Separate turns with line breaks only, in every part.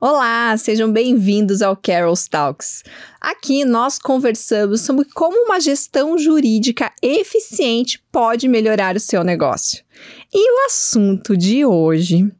Olá, sejam bem-vindos ao Carol's Talks. Aqui nós conversamos sobre como uma gestão jurídica eficiente pode melhorar o seu negócio. E o assunto de hoje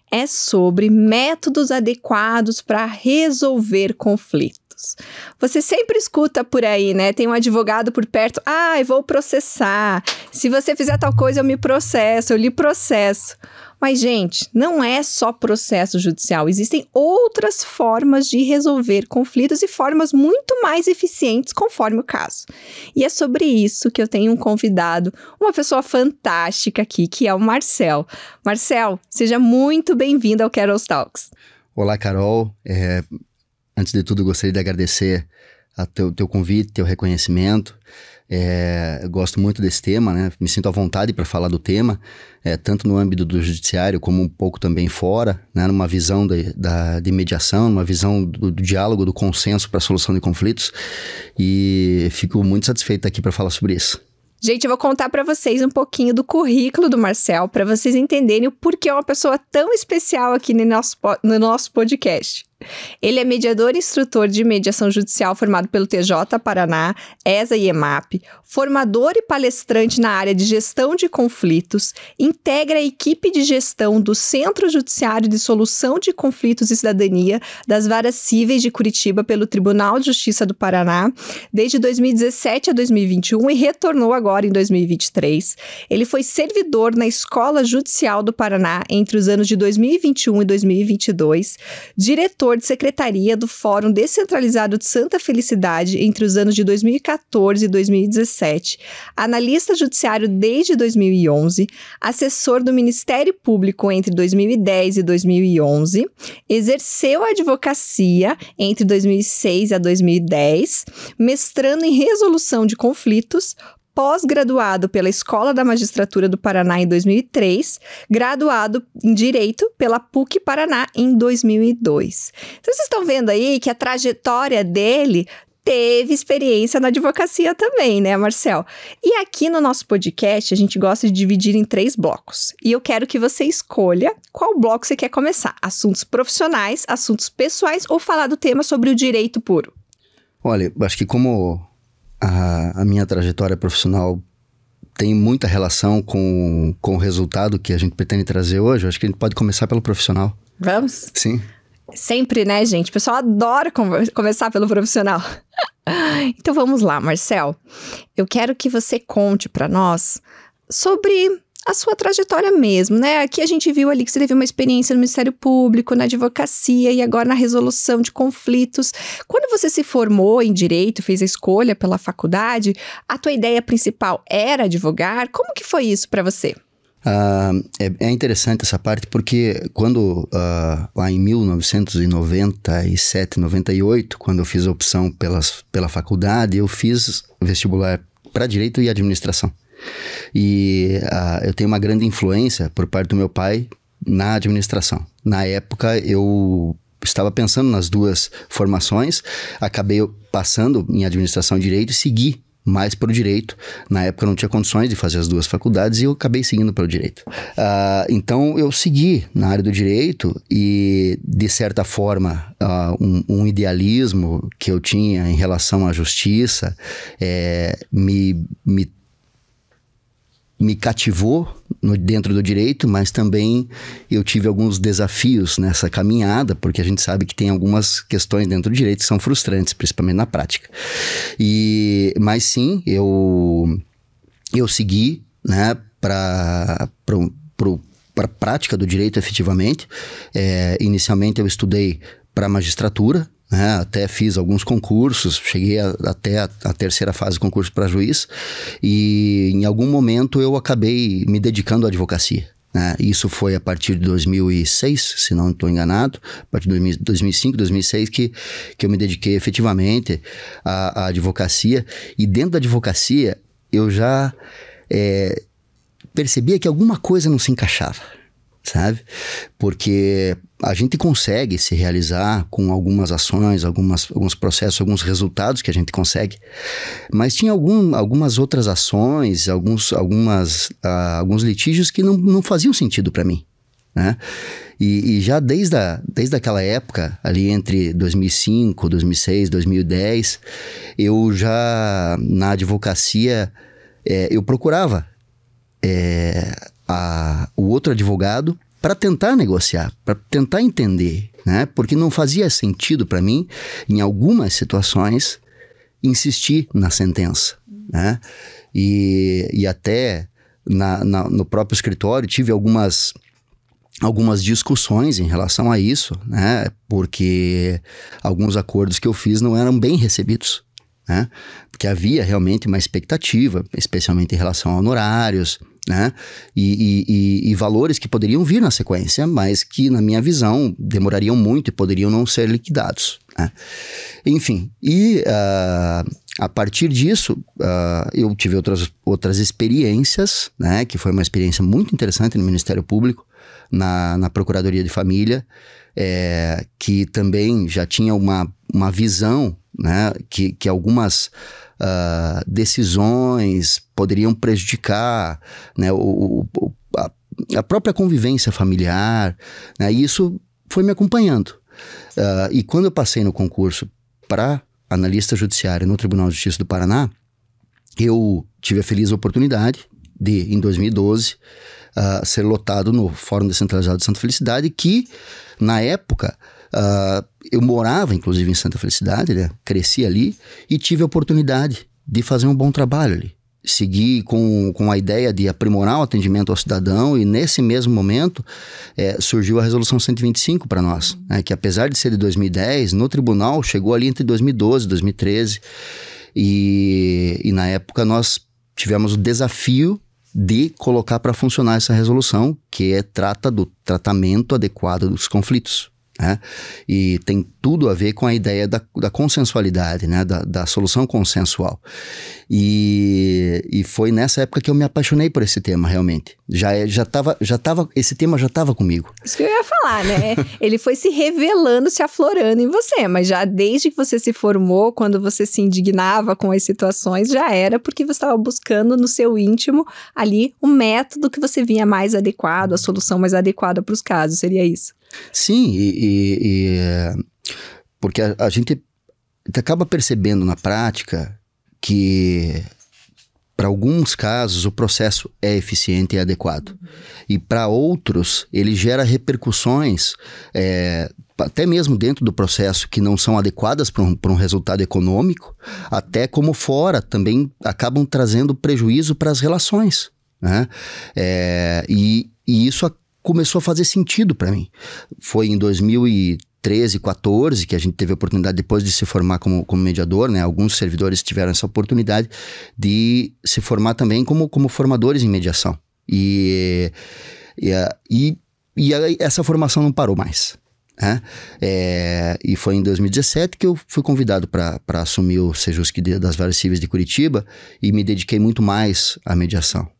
é sobre métodos adequados para resolver conflitos. Você sempre escuta por aí, né? Tem um advogado por perto. Eu vou processar. Se você fizer tal coisa, eu me processo, eu lhe processo. Mas, gente, não é só processo judicial. Existem outras formas de resolver conflitos e formas muito mais eficientes conforme o caso. E é sobre isso que eu tenho um convidado, uma pessoa fantástica aqui, que é o Marcel. Marcel, seja muito bem-vindo ao Carol's Talks.
Olá, Carol. Antes de tudo, gostaria de agradecer teu convite, teu reconhecimento. Eu gosto muito desse tema, né? Me sinto à vontade para falar do tema, tanto no âmbito do judiciário como um pouco também fora, né? Numa visão de mediação, numa visão do diálogo, do consenso para a solução de conflitos, e fico muito satisfeito aqui para falar sobre isso.
Gente, eu vou contar para vocês um pouquinho do currículo do Marcel, para vocês entenderem o porquê é uma pessoa tão especial aqui no nosso podcast. Ele é mediador e instrutor de mediação judicial formado pelo TJ Paraná, ESA e EMAP, formador e palestrante na área de gestão de conflitos, integra a equipe de gestão do Centro Judiciário de Solução de Conflitos e Cidadania das Varas Cíveis de Curitiba pelo Tribunal de Justiça do Paraná desde 2017 a 2021 e retornou agora em 2023. Ele foi servidor na Escola Judicial do Paraná entre os anos de 2021 e 2022, diretor de secretaria do Fórum Descentralizado de Santa Felicidade entre os anos de 2014 e 2017, analista judiciário desde 2011, assessor do Ministério Público entre 2010 e 2011, exerceu a advocacia entre 2006 a 2010, mestrando em resolução de conflitos, pós-graduado pela Escola da Magistratura do Paraná em 2003, graduado em Direito pela PUC Paraná em 2002. Então, vocês estão vendo aí que a trajetória dele teve experiência na advocacia também, né, Marcel? E aqui no nosso podcast, a gente gosta de dividir em 3 blocos. E eu quero que você escolha qual bloco você quer começar. Assuntos profissionais, assuntos pessoais ou falar do tema sobre o direito puro?
Olha, acho que como a minha trajetória profissional tem muita relação com o resultado que a gente pretende trazer hoje, acho que a gente pode começar pelo profissional.
Vamos?
Sim.
Sempre, né, gente? O pessoal adora começar pelo profissional. Então vamos lá, Marcel. Eu quero que você conte para nós sobre a sua trajetória mesmo, né? Aqui a gente viu ali que você teve uma experiência no Ministério Público, na advocacia e agora na resolução de conflitos. Quando você se formou em Direito, fez a escolha pela faculdade, a tua ideia principal era advogar? Como que foi isso para você?
É interessante essa parte porque quando, lá em 1997, 98, quando eu fiz a opção pela faculdade, eu fiz vestibular para Direito e Administração. E eu tenho uma grande influência por parte do meu pai na administração. Na época eu estava pensando nas duas formações, acabei passando em Administração e Direito e segui mais para o Direito. Na época eu não tinha condições de fazer as duas faculdades e eu acabei seguindo pelo Direito. Então eu segui na área do Direito e, de certa forma, um idealismo que eu tinha em relação à justiça me cativou dentro do direito, mas também eu tive alguns desafios nessa caminhada, porque a gente sabe que tem algumas questões dentro do direito que são frustrantes, principalmente na prática. Mas sim, eu segui, né, para a prática do direito efetivamente. Inicialmente eu estudei para magistratura, né, até fiz alguns concursos, cheguei até a terceira fase do concurso para juiz, e em algum momento eu acabei me dedicando à advocacia. Isso foi a partir de 2006, se não estou enganado, a partir de 2005, 2006 que eu me dediquei efetivamente à advocacia. E dentro da advocacia eu já percebia que alguma coisa não se encaixava, sabe? Porque a gente consegue se realizar com algumas ações, alguns processos, alguns resultados que a gente consegue, mas tinha algumas outras ações, alguns litígios que não faziam sentido para mim, né? E já desde aquela época, ali entre 2005, 2006, 2010, eu já, na advocacia, eu procurava o outro advogado para tentar negociar, para tentar entender, né? Porque não fazia sentido para mim, em algumas situações, insistir na sentença, né? E até no próprio escritório tive algumas discussões em relação a isso, né? Porque alguns acordos que eu fiz não eram bem recebidos, né? Porque havia realmente uma expectativa, especialmente em relação a honorários, né? E valores que poderiam vir na sequência, mas que, na minha visão, demorariam muito e poderiam não ser liquidados, né? Enfim, a partir disso, eu tive outras experiências, né? Que foi uma experiência muito interessante no Ministério Público, na Procuradoria de Família, que também já tinha uma visão, né? Que algumas decisões poderiam prejudicar, né, a própria convivência familiar, né, e isso foi me acompanhando. E quando eu passei no concurso para analista judiciário no Tribunal de Justiça do Paraná, eu tive a feliz oportunidade de, em 2012, ser lotado no Fórum Descentralizado de Santa Felicidade, que, na época, eu morava, inclusive, em Santa Felicidade, né? Cresci ali e tive a oportunidade de fazer um bom trabalho ali. Segui com a ideia de aprimorar o atendimento ao cidadão, e nesse mesmo momento surgiu a Resolução 125 para nós, né? Que, apesar de ser de 2010, no tribunal chegou ali entre 2012 e 2013, e na época nós tivemos o desafio de colocar para funcionar essa resolução, que trata do tratamento adequado dos conflitos, né? E tem tudo a ver com a ideia da consensualidade, né? Da solução consensual. E foi nessa época que eu me apaixonei por esse tema, realmente. Esse tema já estava comigo. Isso
que eu ia falar, né? Ele foi se revelando, se aflorando em você, mas já desde que você se formou, quando você se indignava com as situações, já era porque você estava buscando no seu íntimo ali o método que você vinha mais adequado, a solução mais adequada para os casos, seria isso?
Sim, porque a gente acaba percebendo na prática que, para alguns casos, o processo é eficiente e adequado. E para outros, ele gera repercussões, até mesmo dentro do processo, que não são adequadas para um resultado econômico, até como fora também acabam trazendo prejuízo para as relações, né? E isso começou a fazer sentido para mim. Foi em 2013, 14 que a gente teve a oportunidade, depois de se formar como mediador, né? Alguns servidores tiveram essa oportunidade de se formar também como formadores em mediação. E essa formação não parou mais, né? E foi em 2017 que eu fui convidado para assumir o Sejusc das Varas Cíveis de Curitiba, e me dediquei muito mais à mediação.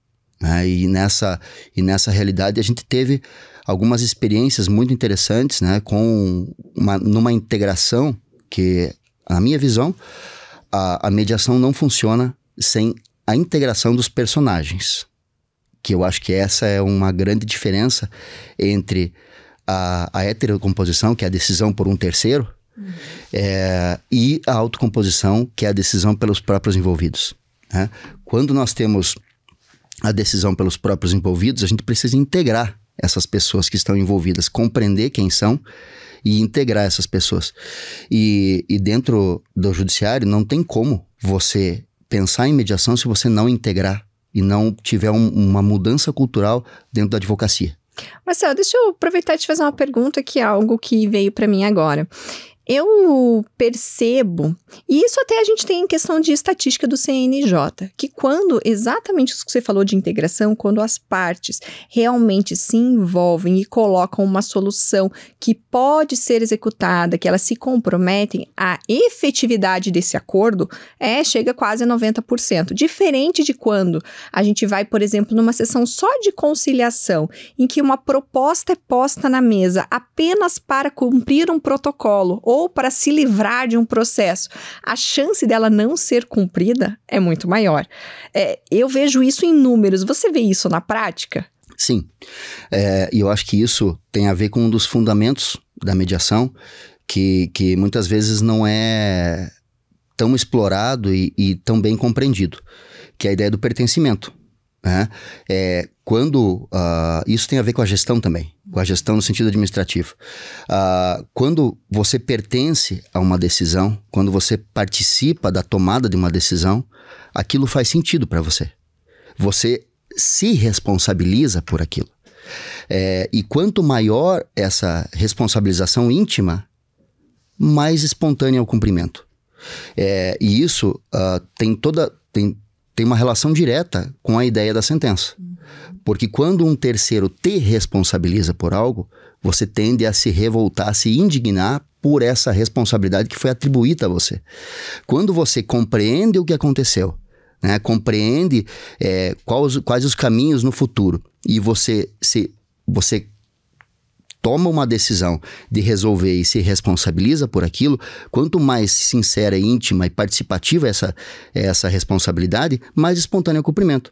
E nessa realidade a gente teve algumas experiências muito interessantes, né, numa integração que, na minha visão, a mediação não funciona sem a integração dos personagens, que eu acho que essa é uma grande diferença entre a heterocomposição, que é a decisão por um terceiro, e a autocomposição, que é a decisão pelos próprios envolvidos, né? Quando nós temos a decisão pelos próprios envolvidos, a gente precisa integrar essas pessoas que estão envolvidas, compreender quem são e integrar essas pessoas. E dentro do judiciário não tem como você pensar em mediação se você não integrar e não tiver uma mudança cultural dentro da advocacia.
Marcelo, deixa eu aproveitar e te fazer uma pergunta, que é algo que veio para mim agora. Eu percebo, e isso até a gente tem em questão de estatística do CNJ, que quando, exatamente isso que você falou de integração, quando as partes realmente se envolvem e colocam uma solução que pode ser executada, que elas se comprometem, a efetividade desse acordo chega quase a 90%. Diferente de quando a gente vai, por exemplo, numa sessão só de conciliação, em que uma proposta é posta na mesa apenas para cumprir um protocolo ou para se livrar de um processo, a chance dela não ser cumprida é muito maior. Eu vejo isso em números. Você vê isso na prática?
Sim, e eu acho que isso tem a ver com um dos fundamentos da mediação, que muitas vezes não é tão explorado e tão bem compreendido, que é a ideia do pertencimento. Né? Isso tem a ver com a gestão também, com a gestão no sentido administrativo. Quando você pertence a uma decisão, quando você participa da tomada de uma decisão, aquilo faz sentido para você. Você se responsabiliza por aquilo. E quanto maior essa responsabilização íntima, mais espontâneo é o cumprimento. E isso tem uma relação direta com a ideia da sentença. Porque quando um terceiro te responsabiliza por algo, você tende a se revoltar, a se indignar por essa responsabilidade que foi atribuída a você. Quando você compreende o que aconteceu, né, compreende quais os caminhos no futuro, e você toma uma decisão de resolver e se responsabiliza por aquilo, quanto mais sincera, íntima e participativa essa responsabilidade, mais espontâneo é o cumprimento.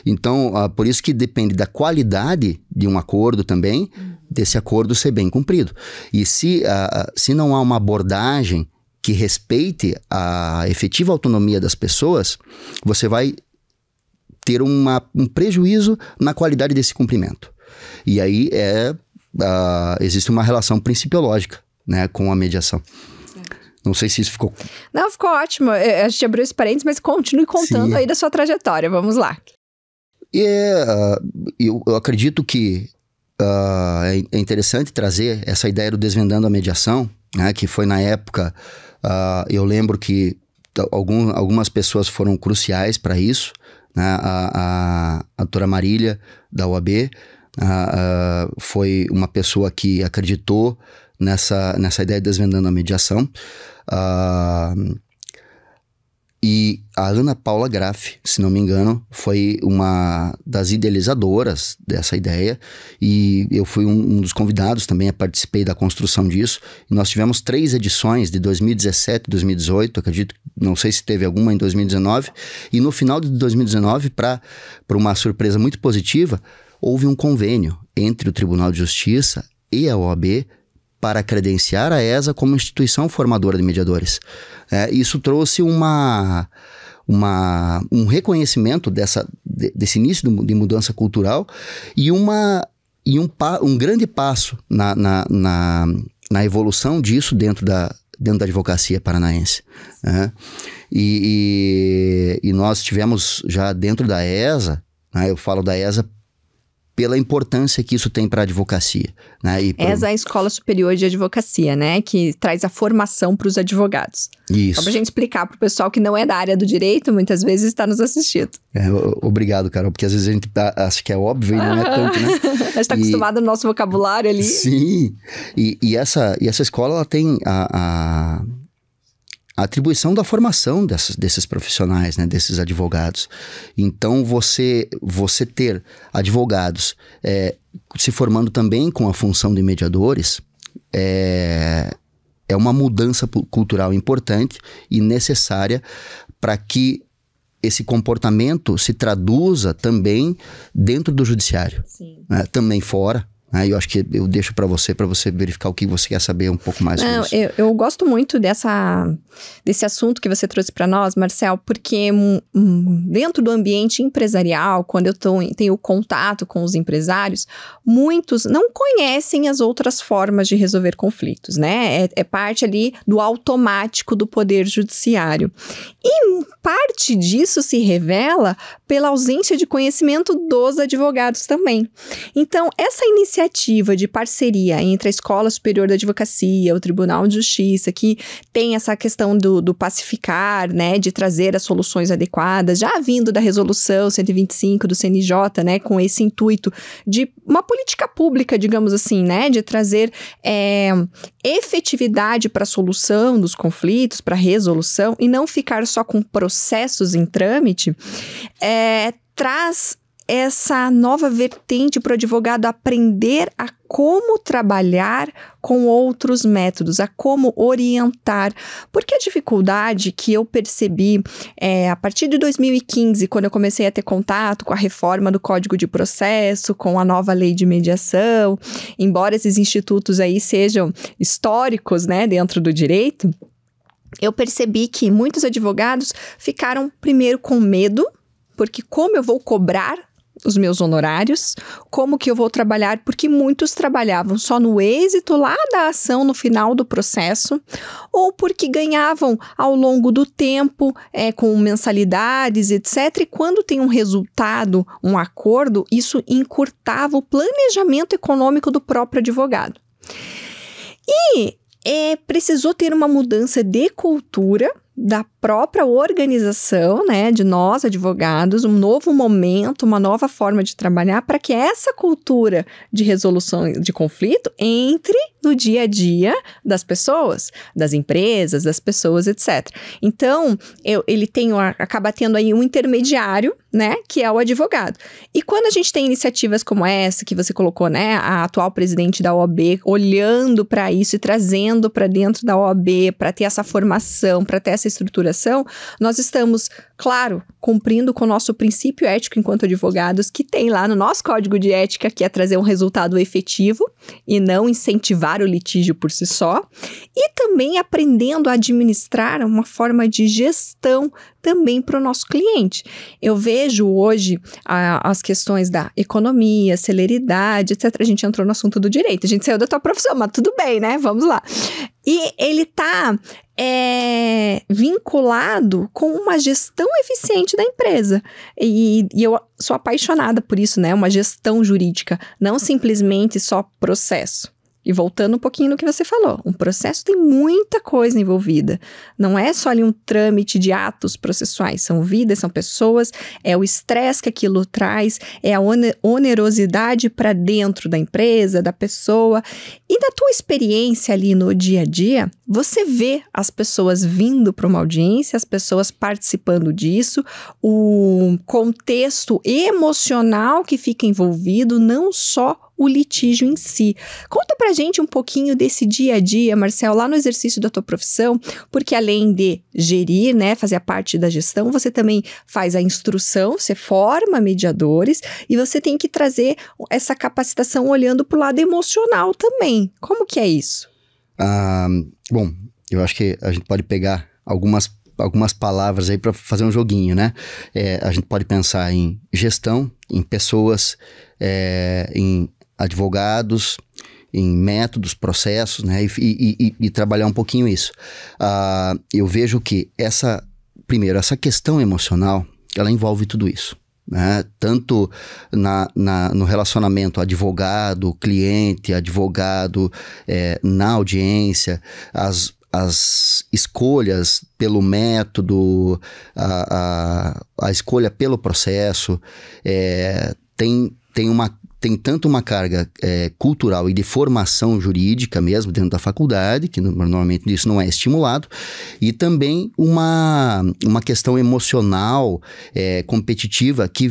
Então, por isso que depende da qualidade de um acordo também, desse acordo ser bem cumprido. E se não há uma abordagem que respeite a efetiva autonomia das pessoas, você vai ter um prejuízo na qualidade desse cumprimento. E aí existe uma relação principiológica, né, com a mediação. Não sei se isso ficou...
Não, ficou ótimo. A gente abriu esse parênteses, mas continue contando. Sim. Aí da sua trajetória. Vamos lá.
Eu acredito que é interessante trazer essa ideia do desvendando a mediação, né, que foi na época... eu lembro que algumas pessoas foram cruciais para isso, né? A doutora Marília, da UAB, foi uma pessoa que acreditou nessa ideia de desvendando a mediação. E a Ana Paula Graff, se não me engano, foi uma das idealizadoras dessa ideia, e eu fui um dos convidados também, participei da construção disso. E nós tivemos 3 edições de 2017 e 2018, acredito, não sei se teve alguma em 2019, e no final de 2019, para uma surpresa muito positiva, houve um convênio entre o Tribunal de Justiça e a OAB para credenciar a ESA como instituição formadora de mediadores. Isso trouxe um reconhecimento desse início de mudança cultural e um grande passo na evolução disso dentro da advocacia paranaense. E nós tivemos já dentro da ESA, eu falo da ESA pela importância que isso tem para a advocacia. Né?
Essa é a Escola Superior de Advocacia, né? Que traz a formação para os advogados.
Isso.
Só para a gente explicar para o pessoal que não é da área do direito, muitas vezes está nos assistindo.
Obrigado, Carol, porque às vezes a gente acha que é óbvio e não é tanto, né?
A gente está acostumado no nosso vocabulário ali.
Sim, e essa escola ela tem a atribuição da formação desses profissionais, né, desses advogados. Então, você ter advogados se formando também com a função de mediadores é uma mudança cultural importante e necessária para que esse comportamento se traduza também dentro do judiciário, né, também fora. Eu acho que eu deixo para você verificar o que você quer saber um pouco mais sobre isso.
Eu gosto muito desse assunto que você trouxe para nós, Marcel, porque dentro do ambiente empresarial, quando eu tenho contato com os empresários, muitos não conhecem as outras formas de resolver conflitos, né? É parte ali do automático do poder judiciário. E parte disso se revela pela ausência de conhecimento dos advogados também. Então, essa iniciativa de parceria entre a Escola Superior da Advocacia, o Tribunal de Justiça, que tem essa questão do pacificar, né, de trazer as soluções adequadas, já vindo da resolução 125 do CNJ, né, com esse intuito de uma política pública, digamos assim, né, de trazer efetividade para a solução dos conflitos, para a resolução, e não ficar só com processos em trâmite, traz essa nova vertente para o advogado aprender a como trabalhar com outros métodos, a como orientar. Porque a dificuldade que eu percebi a partir de 2015, quando eu comecei a ter contato com a reforma do Código de Processo, com a nova lei de mediação, embora esses institutos aí sejam históricos, né, dentro do direito, eu percebi que muitos advogados ficaram primeiro com medo, porque como eu vou cobrar os meus honorários, como que eu vou trabalhar, porque muitos trabalhavam só no êxito lá da ação no final do processo, ou porque ganhavam ao longo do tempo com mensalidades, etc. E quando tem um resultado, um acordo, isso encurtava o planejamento econômico do próprio advogado. E precisou ter uma mudança de cultura da própria organização, né, de nós advogados, um novo momento, uma nova forma de trabalhar para que essa cultura de resolução de conflito entre no dia a dia das pessoas, das empresas, das pessoas, etc. Então, ele acaba tendo aí um intermediário, né, que é o advogado. E quando a gente tem iniciativas como essa que você colocou, né, a atual presidente da OAB olhando para isso e trazendo para dentro da OAB para ter essa formação, para ter essa estruturação, nós estamos, claro, cumprindo com o nosso princípio ético enquanto advogados, que tem lá no nosso código de ética, que é trazer um resultado efetivo e não incentivar o litígio por si só, e também aprendendo a administrar uma forma de gestão também para o nosso cliente. Eu vejo hoje as questões da economia, celeridade, etc. A gente entrou no assunto do direito, a gente saiu da tua profissão, mas tudo bem, né? Vamos lá. E ele está vinculado com uma gestão eficiente da empresa. E eu sou apaixonada por isso, né? Uma gestão jurídica, não simplesmente só processo. E voltando um pouquinho no que você falou, um processo tem muita coisa envolvida. Não é só ali um trâmite de atos processuais, são vidas, são pessoas, é o estresse que aquilo traz, é a onerosidade para dentro da empresa, da pessoa. E da tua experiência ali no dia a dia, você vê as pessoas vindo para uma audiência, as pessoas participando disso, o contexto emocional que fica envolvido, não só o litígio em si. Conta pra gente um pouquinho desse dia a dia, Marcel, lá no exercício da tua profissão, porque além de gerir, né, fazer a parte da gestão, você também faz a instrução, você forma mediadores e você tem que trazer essa capacitação olhando pro lado emocional também. Como que é isso?
Bom, eu acho que a gente pode pegar algumas palavras aí para fazer um joguinho, né? A gente pode pensar em gestão, em pessoas, em advogados, em métodos, processos, né? E trabalhar um pouquinho isso. Eu vejo que essa questão emocional, ela envolve tudo isso, né? Tanto no relacionamento advogado-cliente, advogado na audiência, as escolhas pelo método, a escolha pelo processo, tem tanto uma carga cultural e de formação jurídica mesmo dentro da faculdade, que normalmente isso não é estimulado, e também uma questão emocional, competitiva, que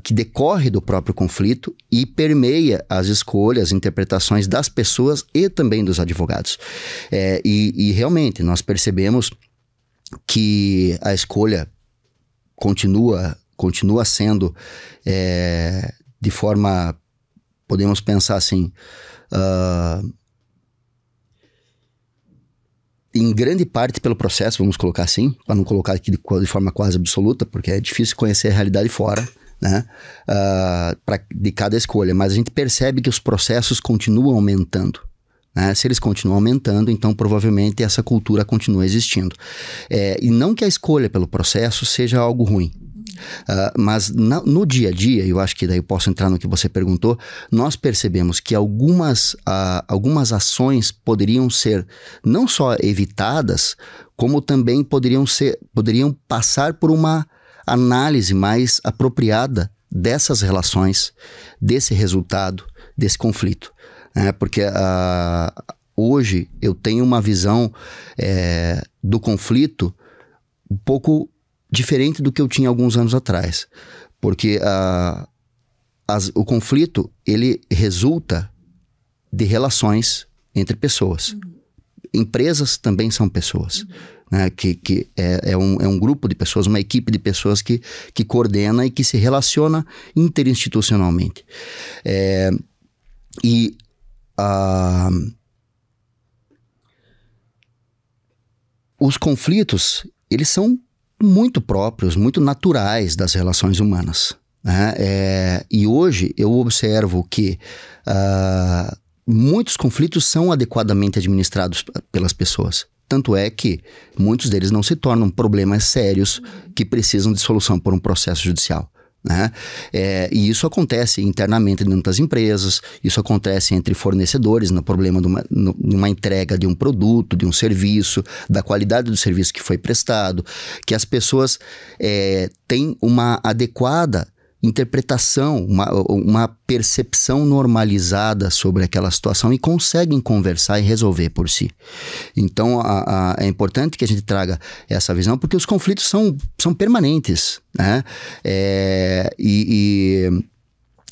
que decorre do próprio conflito e permeia as escolhas, as interpretações das pessoas e também dos advogados. E realmente nós percebemos que a escolha continua sendo de forma, podemos pensar assim, em grande parte pelo processo, vamos colocar assim, para não colocar aqui de forma quase absoluta, porque é difícil conhecer a realidade fora, né, de cada escolha, mas a gente percebe que os processos continuam aumentando. Né? Se eles continuam aumentando, então provavelmente essa cultura continua existindo. E não que a escolha pelo processo seja algo ruim. Mas no dia a dia, eu acho que daí eu posso entrar no que você perguntou, nós percebemos que algumas ações poderiam ser não só evitadas, como também poderiam passar por uma análise mais apropriada dessas relações, desse resultado, desse conflito. Porque hoje eu tenho uma visão do conflito um pouco diferente do que eu tinha alguns anos atrás. Porque o conflito, ele resulta de relações entre pessoas. Empresas também são pessoas, né? Que é um grupo de pessoas, uma equipe de pessoas que coordena e que se relaciona interinstitucionalmente. Os conflitos, eles são muito próprios, muito naturais das relações humanas, né? E hoje eu observo que muitos conflitos são adequadamente administrados pelas pessoas. Tanto é que muitos deles não se tornam problemas sérios que precisam de solução por um processo judicial, né? E isso acontece internamente dentro das empresas, isso acontece entre fornecedores, no problema de uma entrega de um produto, de um serviço, da qualidade do serviço que foi prestado, que as pessoas têm uma adequada interpretação, uma percepção normalizada sobre aquela situação e conseguem conversar e resolver por si. Então, é importante que a gente traga essa visão, porque os conflitos são permanentes, né? E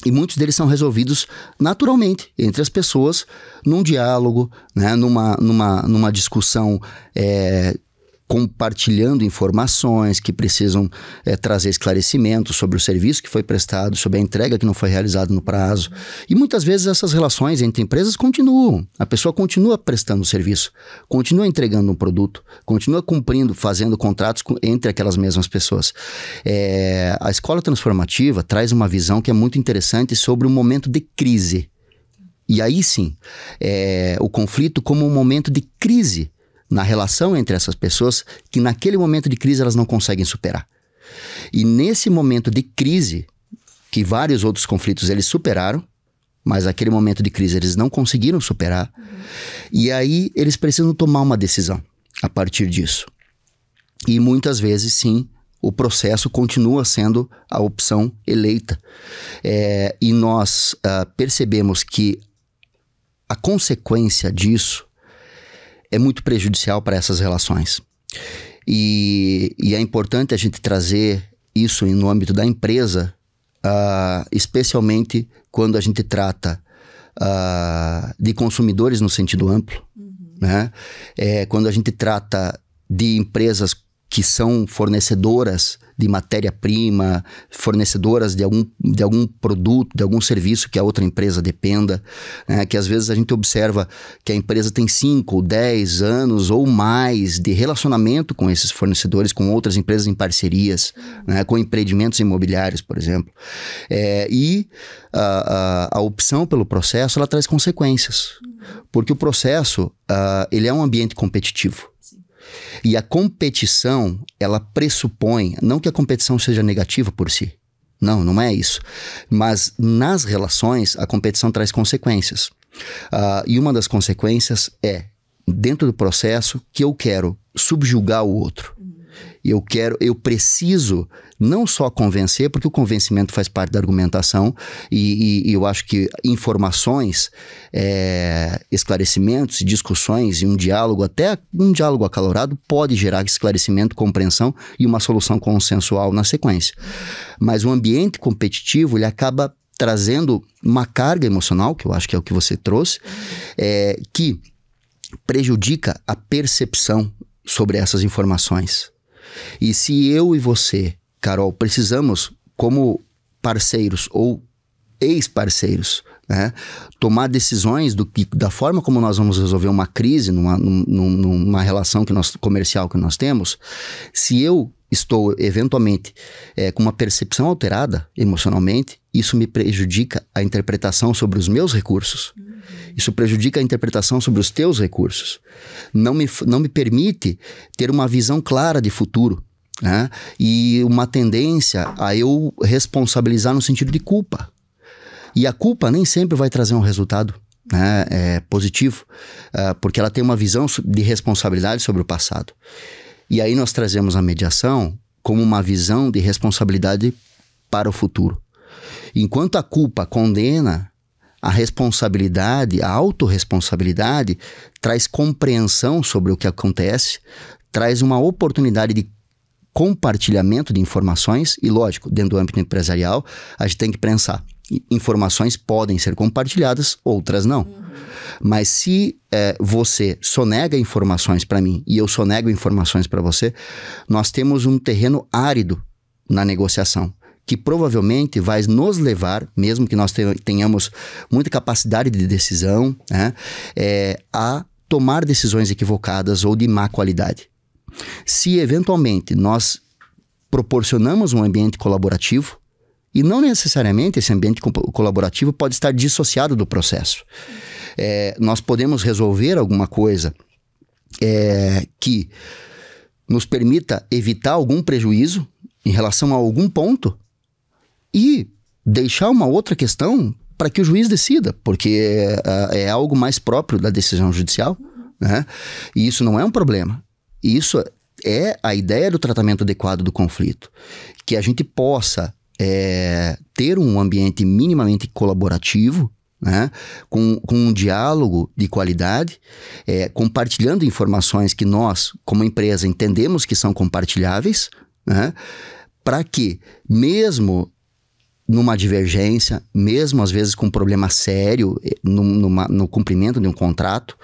muitos deles são resolvidos naturalmente entre as pessoas, num diálogo, né? Numa discussão, compartilhando informações que precisam trazer esclarecimentos sobre o serviço que foi prestado, sobre a entrega que não foi realizada no prazo. E muitas vezes essas relações entre empresas continuam. A pessoa continua prestando serviço, continua entregando um produto, continua cumprindo, fazendo contratos entre aquelas mesmas pessoas. A escola transformativa traz uma visão que é muito interessante sobre o momento de crise. E aí sim, o conflito como um momento de crise na relação entre essas pessoas, que naquele momento de crise elas não conseguem superar. E nesse momento de crise, que vários outros conflitos eles superaram, mas aquele momento de crise eles não conseguiram superar, e aí eles precisam tomar uma decisão a partir disso. E muitas vezes, sim, o processo continua sendo a opção eleita. E nós percebemos que a consequência disso é muito prejudicial para essas relações. E é importante a gente trazer isso no âmbito da empresa, especialmente quando a gente trata de consumidores no sentido amplo, né? Quando a gente trata de empresas que são fornecedoras de matéria-prima, fornecedoras de algum produto, de algum serviço que a outra empresa dependa, né? Que às vezes a gente observa que a empresa tem 5 ou 10 anos ou mais de relacionamento com esses fornecedores, com outras empresas em parcerias, né? Com empreendimentos imobiliários, por exemplo. E a opção pelo processo, ela traz consequências, porque o processo, ele é um ambiente competitivo. E a competição, ela pressupõe, não que a competição seja negativa por si, não é isso, mas nas relações a competição traz consequências, e uma das consequências é, dentro do processo, que eu quero subjugar o outro. Eu preciso não só convencer, porque o convencimento faz parte da argumentação, e eu acho que informações, esclarecimentos, discussões e um diálogo, até um diálogo acalorado, pode gerar esclarecimento, compreensão e uma solução consensual na sequência. Mas o ambiente competitivo, ele acaba trazendo uma carga emocional, que eu acho que é o que você trouxe, que prejudica a percepção sobre essas informações. E se eu e você, Carol, precisamos, como parceiros ou ex-parceiros, né, tomar decisões da forma como nós vamos resolver uma crise numa relação comercial que nós temos, se eu estou eventualmente com uma percepção alterada emocionalmente, isso me prejudica a interpretação sobre os meus recursos. Isso prejudica a interpretação sobre os teus recursos. Não me permite ter uma visão clara de futuro, né? E uma tendência a eu responsabilizar no sentido de culpa. E a culpa nem sempre vai trazer um resultado, né, positivo, porque ela tem uma visão de responsabilidade sobre o passado. E aí nós trazemos a mediação como uma visão de responsabilidade para o futuro. Enquanto a culpa condena, a responsabilidade, a autorresponsabilidade, traz compreensão sobre o que acontece, traz uma oportunidade de compartilhamento de informações e, lógico, dentro do âmbito empresarial, a gente tem que pensar. Informações podem ser compartilhadas, outras não. Mas se você sonega informações para mim e eu sonego informações para você, nós temos um terreno árido na negociação, que provavelmente vai nos levar, mesmo que nós tenhamos muita capacidade de decisão, né, a tomar decisões equivocadas ou de má qualidade. Se eventualmente nós proporcionamos um ambiente colaborativo, e não necessariamente esse ambiente colaborativo pode estar dissociado do processo. Nós podemos resolver alguma coisa que nos permita evitar algum prejuízo em relação a algum ponto e deixar uma outra questão para que o juiz decida, porque é algo mais próprio da decisão judicial, né? E isso não é um problema. Isso é a ideia do tratamento adequado do conflito, que a gente possa ter um ambiente minimamente colaborativo, né, com um diálogo de qualidade, compartilhando informações que nós, como empresa, entendemos que são compartilháveis, né, para que, mesmo numa divergência, mesmo às vezes com um problema sério no cumprimento de um contrato,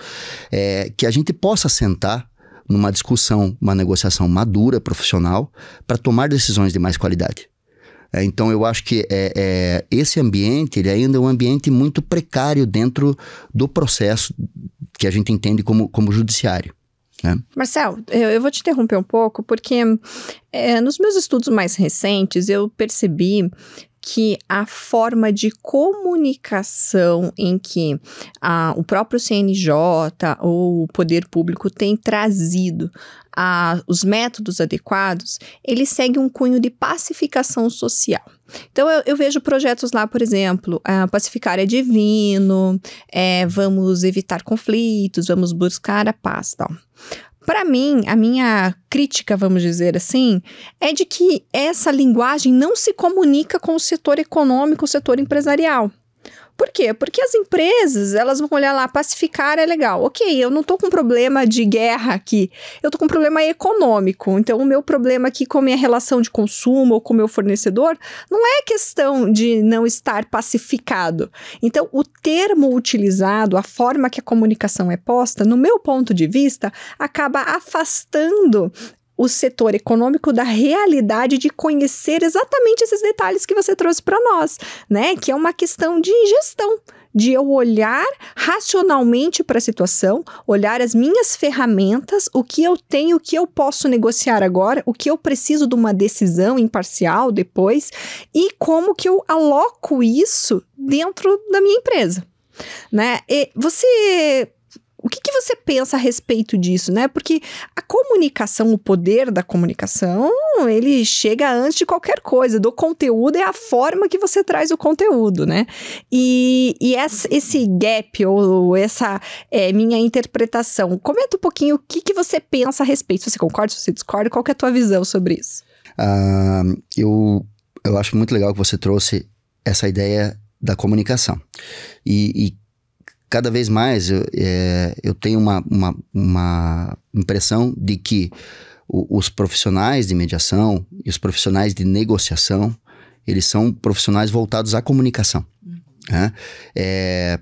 que a gente possa sentar numa discussão, uma negociação madura, profissional, para tomar decisões de mais qualidade. Então eu acho que esse ambiente, ele ainda é um ambiente muito precário dentro do processo que a gente entende como judiciário, né?
Marcel, eu vou te interromper um pouco, porque nos meus estudos mais recentes eu percebi que a forma de comunicação em que o próprio CNJ ou o poder público tem trazido os métodos adequados, ele segue um cunho de pacificação social. Então, eu vejo projetos lá, por exemplo, pacificar é divino, vamos evitar conflitos, vamos buscar a paz, tal. Para mim, a minha crítica, vamos dizer assim, é de que essa linguagem não se comunica com o setor econômico, o setor empresarial. Por quê? Porque as empresas, elas vão olhar lá, pacificar é legal. Ok, eu não tô com problema de guerra aqui, eu tô com problema econômico. Então, o meu problema aqui com a minha relação de consumo ou com o meu fornecedor não é questão de não estar pacificado. Então, o termo utilizado, a forma que a comunicação é posta, no meu ponto de vista, acaba afastando o setor econômico da realidade de conhecer exatamente esses detalhes que você trouxe para nós, né? Que é uma questão de gestão, de eu olhar racionalmente para a situação, olhar as minhas ferramentas, o que eu tenho, o que eu posso negociar agora, o que eu preciso de uma decisão imparcial depois e como que eu aloco isso dentro da minha empresa, né? O que você pensa a respeito disso, né? Porque a comunicação, o poder da comunicação, ele chega antes de qualquer coisa. Do conteúdo é a forma que você traz o conteúdo, né? E esse gap, ou essa minha interpretação, comenta um pouquinho o que você pensa a respeito. Se você concorda, se você discorda, qual que é a tua visão sobre isso?
Eu acho muito legal que você trouxe essa ideia da comunicação. E cada vez mais eu tenho uma impressão de que os profissionais de mediação e os profissionais de negociação, eles são profissionais voltados à comunicação. Né?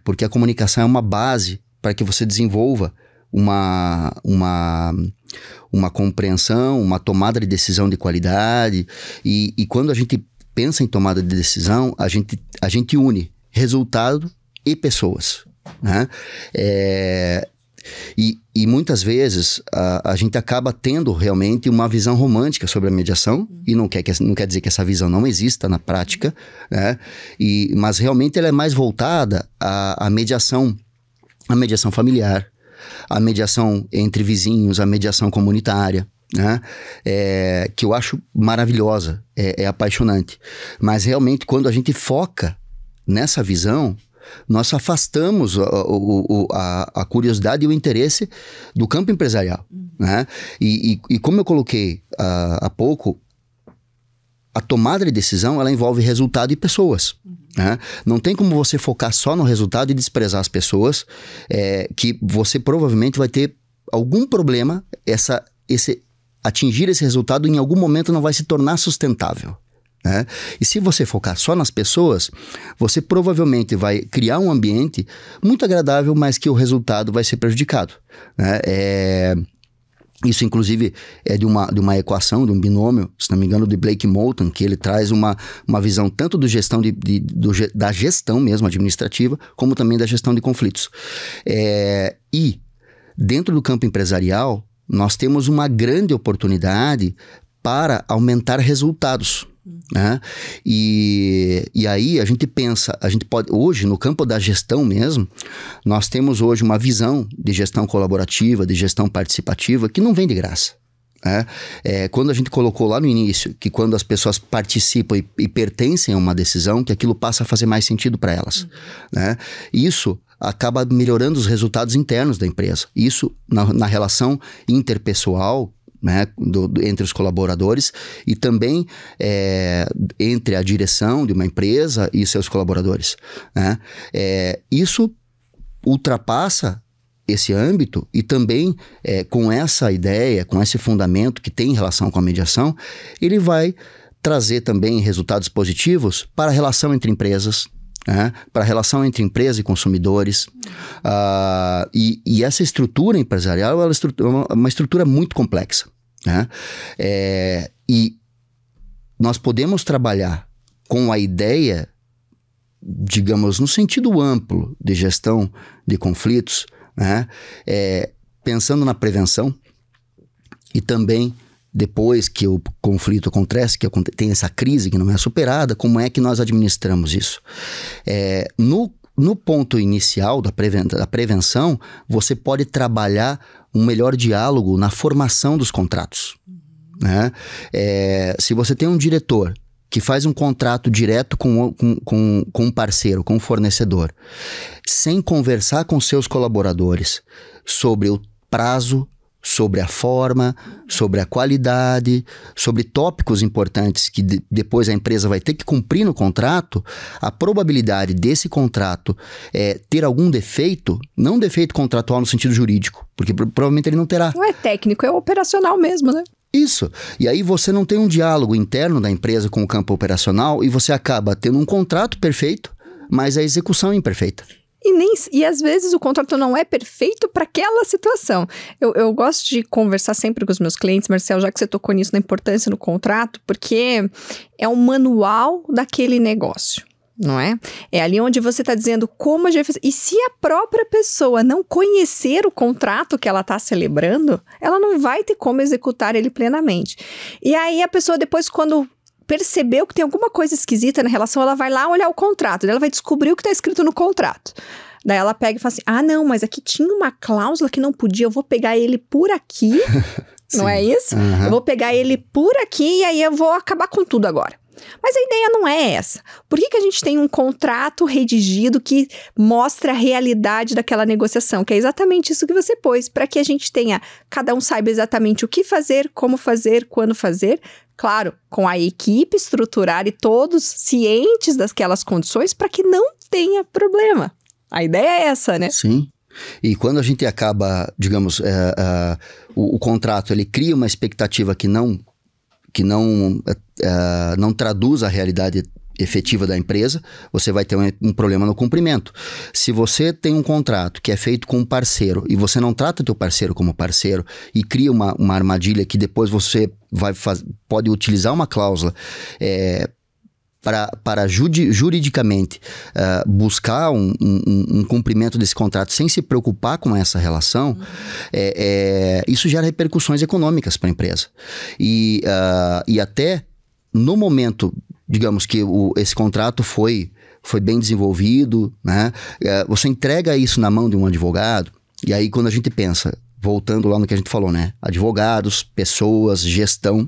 Porque a comunicação é uma base para que você desenvolva uma compreensão, uma tomada de decisão de qualidade. E quando a gente pensa em tomada de decisão, a gente une resultado e pessoas. Né? E muitas vezes a gente acaba tendo realmente uma visão romântica sobre a mediação, e não quer dizer que essa visão não exista na prática, né? Mas realmente ela é mais voltada à mediação familiar, à mediação entre vizinhos, à mediação comunitária, né? Que eu acho maravilhosa, é apaixonante. Mas realmente quando a gente foca nessa visão, nós afastamos a curiosidade e o interesse do campo empresarial, né? E como eu coloquei há pouco, a tomada de decisão, ela envolve resultado e pessoas, né? Não tem como você focar só no resultado e desprezar as pessoas, que você provavelmente vai ter algum problema, atingir esse resultado em algum momento não vai se tornar sustentável. Né? E se você focar só nas pessoas, você provavelmente vai criar um ambiente muito agradável, mas que o resultado vai ser prejudicado. Né? Isso, inclusive, é de uma equação, de um binômio, se não me engano, de Blake Moulton, que ele traz uma visão tanto da gestão mesmo administrativa, como também da gestão de conflitos. E, dentro do campo empresarial, nós temos uma grande oportunidade para aumentar resultados. Né? E aí a gente pode, hoje no campo da gestão mesmo, nós temos hoje uma visão de gestão colaborativa, de gestão participativa, que não vem de graça. Né? Quando a gente colocou lá no início, que quando as pessoas participam e pertencem a uma decisão, que aquilo passa a fazer mais sentido para elas. Né? Isso acaba melhorando os resultados internos da empresa. Isso na relação interpessoal, né, entre os colaboradores e também entre a direção de uma empresa e seus colaboradores. Né? Isso ultrapassa esse âmbito e também com essa ideia, com esse fundamento que tem em relação com a mediação, ele vai trazer também resultados positivos para a relação entre empresas, né? Para a relação entre empresa e consumidores. E essa estrutura empresarial ela é uma estrutura muito complexa. Né? E nós podemos trabalhar com a ideia, digamos, no sentido amplo de gestão de conflitos, né? Pensando na prevenção e também depois que o conflito acontece, que tem essa crise que não é superada, como é que nós administramos isso? No ponto inicial da prevenção, você pode trabalhar um melhor diálogo na formação dos contratos. Né? Se você tem um diretor que faz um contrato direto com um parceiro, com um fornecedor, sem conversar com seus colaboradores sobre o prazo, sobre a forma, sobre a qualidade, sobre tópicos importantes que depois a empresa vai ter que cumprir no contrato, a probabilidade desse contrato ter algum defeito, não defeito contratual no sentido jurídico, porque provavelmente ele não terá.
Não é técnico, é operacional mesmo, né?
Isso. E aí você não tem um diálogo interno da empresa com o campo operacional e você acaba tendo um contrato perfeito, mas a execução é imperfeita.
E às vezes o contrato não é perfeito para aquela situação. Eu gosto de conversar sempre com os meus clientes, Marcel, já que você tocou nisso, na importância no contrato, porque é um manual daquele negócio, não é? É ali onde você está dizendo como a gente vai fazer. E se a própria pessoa não conhecer o contrato que ela está celebrando, ela não vai ter como executar ele plenamente. E aí a pessoa depois, quando percebeu que tem alguma coisa esquisita na relação, ela vai lá olhar o contrato, daí ela vai descobrir o que está escrito no contrato. Daí ela pega e fala assim, não, mas aqui tinha uma cláusula que não podia, eu vou pegar ele por aqui, não é isso? Eu vou pegar ele por aqui e aí eu vou acabar com tudo agora. Mas a ideia não é essa. Por que a gente tem um contrato redigido que mostra a realidade daquela negociação? Que é exatamente isso que você pôs, para que a gente tenha, cada um saiba exatamente o que fazer, como fazer, quando fazer. Claro, com a equipe estruturada e todos cientes daquelas condições para que não tenha problema. A ideia é essa, né?
Sim. E quando a gente acaba, digamos, o contrato, ele cria uma expectativa que não traduz a realidade efetiva da empresa, você vai ter um problema no cumprimento. Se você tem um contrato que é feito com um parceiro e você não trata teu parceiro como parceiro e cria uma armadilha que depois você pode utilizar uma cláusula para juridicamente buscar um cumprimento desse contrato sem se preocupar com essa relação, isso gera repercussões econômicas para a empresa. E até no momento, digamos que esse contrato foi bem desenvolvido, né? Você entrega isso na mão de um advogado, e aí quando a gente pensa, voltando lá no que a gente falou, né? Advogados, pessoas, gestão,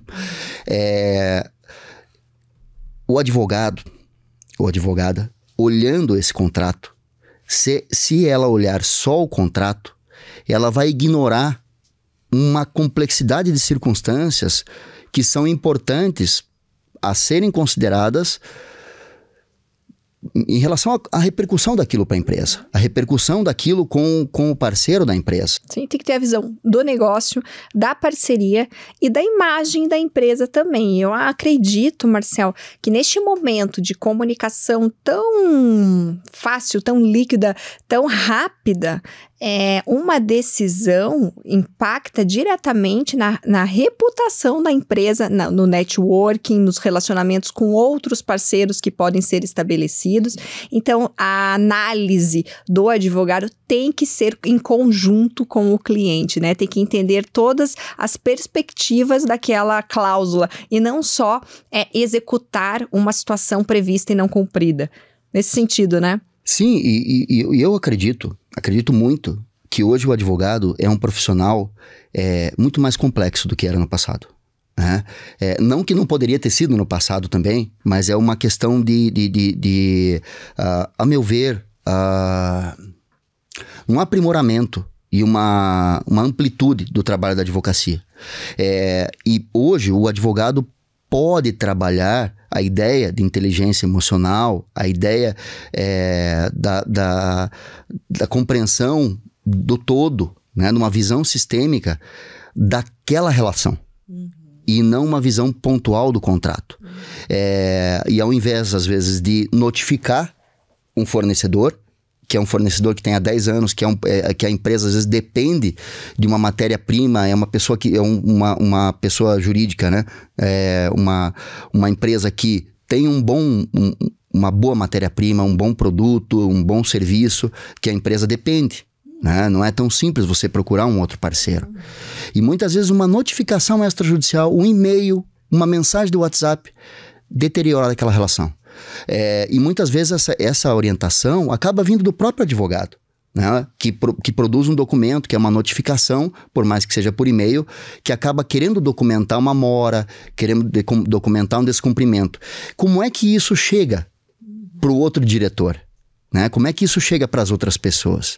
o advogado ou advogada, olhando esse contrato, se ela olhar só o contrato, ela vai ignorar uma complexidade de circunstâncias que são importantes a serem consideradas em relação à repercussão daquilo para a empresa, a repercussão daquilo com o parceiro da empresa.
Sim, tem que ter a visão do negócio, da parceria e da imagem da empresa também. Eu acredito, Marcel, que neste momento de comunicação tão fácil, tão líquida, tão rápida, uma decisão impacta diretamente na reputação da empresa, no networking, nos relacionamentos com outros parceiros que podem ser estabelecidos. Então, a análise do advogado tem que ser em conjunto com o cliente, né? Tem que entender todas as perspectivas daquela cláusula e não só executar uma situação prevista e não cumprida. Nesse sentido, né?
Sim, e eu acredito muito que hoje o advogado é um profissional muito mais complexo do que era no passado. Né? Não que não poderia ter sido no passado também, mas é uma questão a meu ver, um aprimoramento e uma amplitude do trabalho da advocacia. E hoje o advogado pode trabalhar a ideia de inteligência emocional, a ideia da compreensão do todo, né, numa visão sistêmica daquela relação. E não uma visão pontual do contrato. E ao invés, às vezes, de notificar um fornecedor, que é um fornecedor que tem há 10 anos, que a empresa às vezes depende de uma matéria-prima, é uma pessoa que uma pessoa jurídica, né? Uma empresa que tem uma boa matéria-prima, um bom produto, um bom serviço, que a empresa depende. Né? Não é tão simples você procurar um outro parceiro. E muitas vezes uma notificação extrajudicial, um e-mail, uma mensagem do WhatsApp deteriora aquela relação. E muitas vezes essa orientação acaba vindo do próprio advogado, né? Que produz um documento, que é uma notificação, por mais que seja por e-mail, que acaba querendo documentar uma mora, querendo documentar um descumprimento. Como é que isso chega para o outro diretor? Né? Como é que isso chega para as outras pessoas?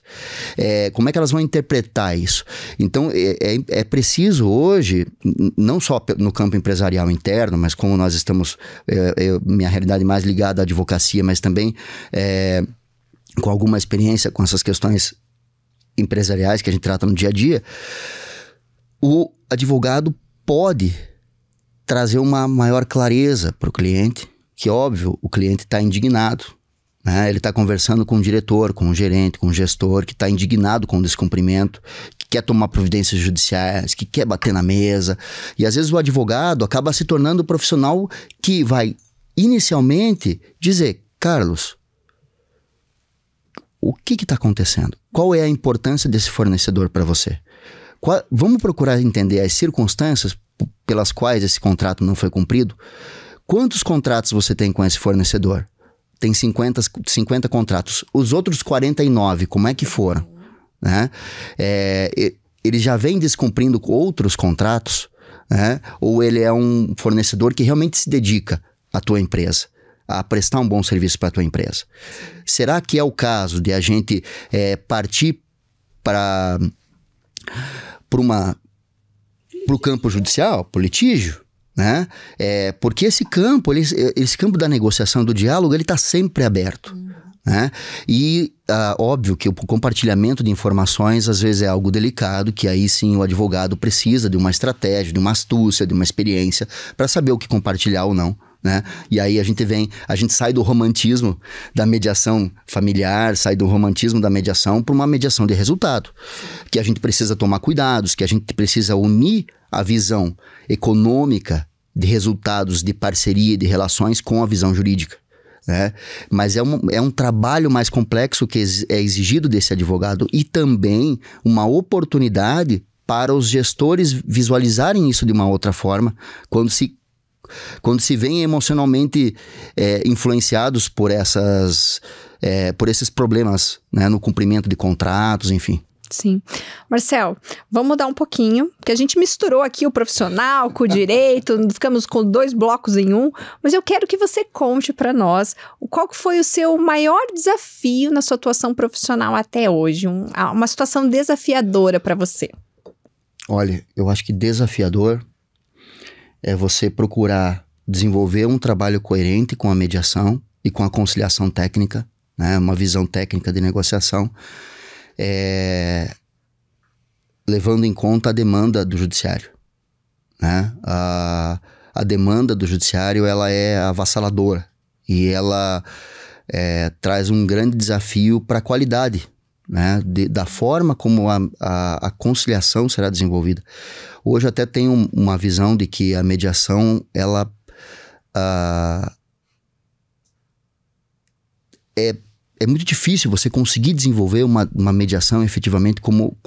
Como é que elas vão interpretar isso? Então, é preciso hoje, não só no campo empresarial interno, mas como nós estamos, minha realidade mais ligada à advocacia, mas também com alguma experiência com essas questões empresariais que a gente trata no dia a dia, o advogado pode trazer uma maior clareza para o cliente, que óbvio, o cliente está indignado. Ele está conversando com o diretor, com o gerente, com o gestor, que está indignado com o descumprimento, que quer tomar providências judiciais, que quer bater na mesa. E às vezes o advogado acaba se tornando o profissional que vai inicialmente dizer: Carlos, o que está acontecendo? Qual é a importância desse fornecedor para você? Vamos procurar entender as circunstâncias pelas quais esse contrato não foi cumprido? Quantos contratos você tem com esse fornecedor? Tem 50 contratos. Os outros 49, como é que foram? Né? Ele já vem descumprindo outros contratos? Né? Ou ele é um fornecedor que realmente se dedica à tua empresa, a prestar um bom serviço para a tua empresa? Será que é o caso de a gente partir para o campo judicial, para o litígio? Né? Porque esse campo da negociação, do diálogo, ele está sempre aberto. Né? E óbvio que o compartilhamento de informações às vezes é algo delicado, que aí sim o advogado precisa de uma estratégia, de uma astúcia, de uma experiência para saber o que compartilhar ou não. Né? E aí a gente sai do romantismo da mediação familiar, sai do romantismo da mediação para uma mediação de resultado, que a gente precisa tomar cuidados, que a gente precisa unir a visão econômica de resultados, de parceria, de relações com a visão jurídica. Né? Mas é um trabalho mais complexo que é exigido desse advogado, e também uma oportunidade para os gestores visualizarem isso de uma outra forma, quando se veem emocionalmente influenciados por esses problemas, né, no cumprimento de contratos, enfim.
Sim. Marcel, vamos mudar um pouquinho, porque a gente misturou aqui o profissional com o direito, ficamos com 2 blocos em um, mas eu quero que você conte para nós qual foi o seu maior desafio na sua atuação profissional até hoje, uma situação desafiadora para você.
Olha, eu acho que desafiador é você procurar desenvolver um trabalho coerente com a mediação e e com a conciliação técnica, né? Uma visão técnica de negociação, levando em conta a demanda do judiciário, né? A demanda do judiciário, ela é avassaladora e ela traz um grande desafio para a qualidade, né? Da forma como a conciliação será desenvolvida. Hoje até tenho uma visão de que a mediação, ela é muito difícil você conseguir desenvolver uma mediação efetivamente como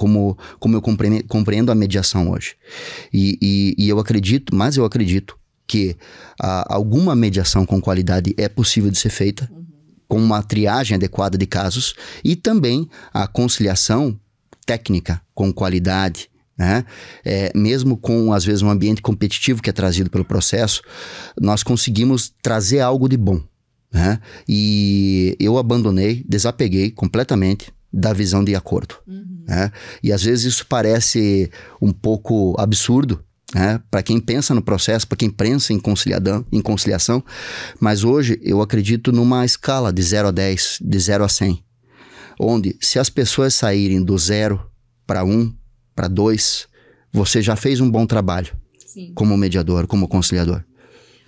eu compreendo a mediação hoje. E eu acredito que alguma mediação com qualidade é possível de ser feita, com uma triagem adequada de casos, e também a conciliação técnica com qualidade, né? Mesmo com, às vezes, um ambiente competitivo que é trazido pelo processo, nós conseguimos trazer algo de bom, né? E eu desapeguei completamente da visão de acordo, né? E às vezes isso parece um pouco absurdo, né? Para quem pensa no processo, para quem pensa em conciliação, mas hoje eu acredito numa escala de 0 a 10, de 0 a 100, onde se as pessoas saírem do 0 para 1, para 2, você já fez um bom trabalho. Sim. Como mediador, como conciliador.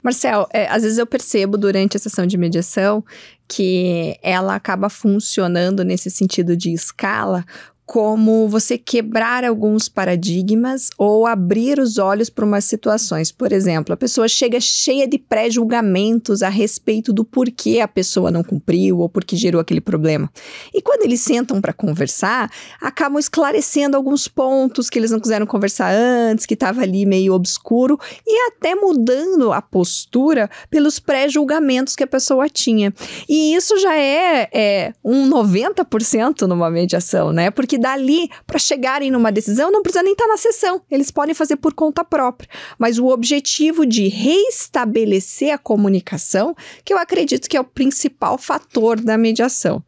Marcel, às vezes eu percebo durante a sessão de mediação que ela acaba funcionando nesse sentido de escala, como você quebrar alguns paradigmas ou abrir os olhos para umas situações. Por exemplo, a pessoa chega cheia de pré-julgamentos a respeito do porquê a pessoa não cumpriu ou porque gerou aquele problema. E quando eles sentam para conversar, acabam esclarecendo alguns pontos que eles não quiseram conversar antes, que estava ali meio obscuro, e até mudando a postura pelos pré-julgamentos que a pessoa tinha. E isso já é um 90% numa mediação, né? Porque dali, para chegarem numa decisão, não precisa nem estar na sessão. Eles podem fazer por conta própria. Mas o objetivo de reestabelecer a comunicação, que eu acredito que é o principal fator da mediação.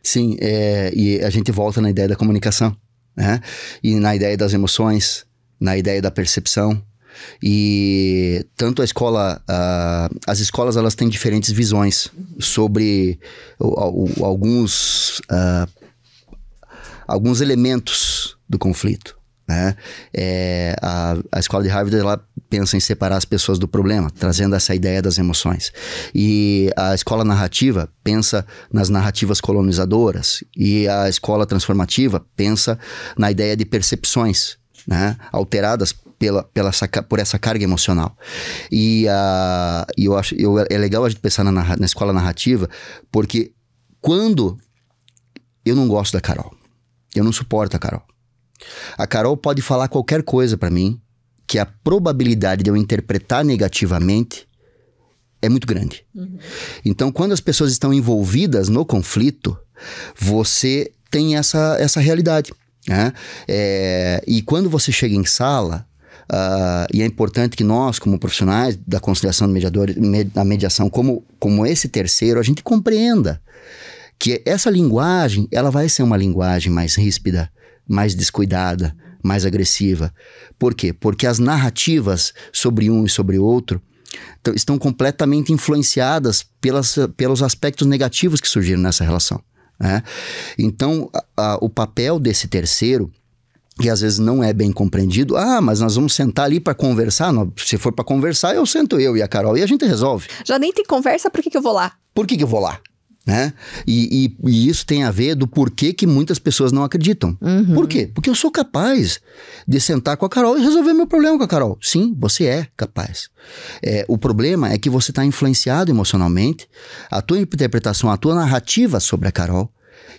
Sim, e a gente volta na ideia da comunicação, né? E na ideia das emoções, na ideia da percepção. E tanto as escolas, elas têm diferentes visões sobre alguns elementos do conflito, né? A escola de Harvard, ela pensa em separar as pessoas do problema, trazendo essa ideia das emoções. E a escola narrativa pensa nas narrativas colonizadoras, e a escola transformativa pensa na ideia de percepções, né? Alteradas por essa carga emocional. E eu acho é legal a gente pensar na escola narrativa, porque quando eu não gosto da Carol, eu não suporto a Carol. A Carol pode falar qualquer coisa pra mim, que a probabilidade de eu interpretar negativamente é muito grande. Então, quando as pessoas estão envolvidas no conflito, você tem essa realidade, né? E quando você chega em sala, e é importante que nós, como profissionais da conciliação do mediador, da mediação, como esse terceiro, a gente compreenda que essa linguagem, ela vai ser uma linguagem mais ríspida, mais descuidada, mais agressiva. Por quê? Porque as narrativas sobre um e sobre o outro estão completamente influenciadas pelos aspectos negativos que surgiram nessa relação, né? Então, o papel desse terceiro, que às vezes não é bem compreendido, mas nós vamos sentar ali para conversar. Se for para conversar, eu sento eu e a Carol e a gente resolve.
Já nem tem conversa, por que eu vou lá?
Por que eu vou lá? Né? E isso tem a ver do porquê que muitas pessoas não acreditam. Por quê? Porque eu sou capaz de sentar com a Carol e resolver meu problema com a Carol. Sim, você é capaz. O problema é que você está influenciado emocionalmente, a tua interpretação, a tua narrativa sobre a Carol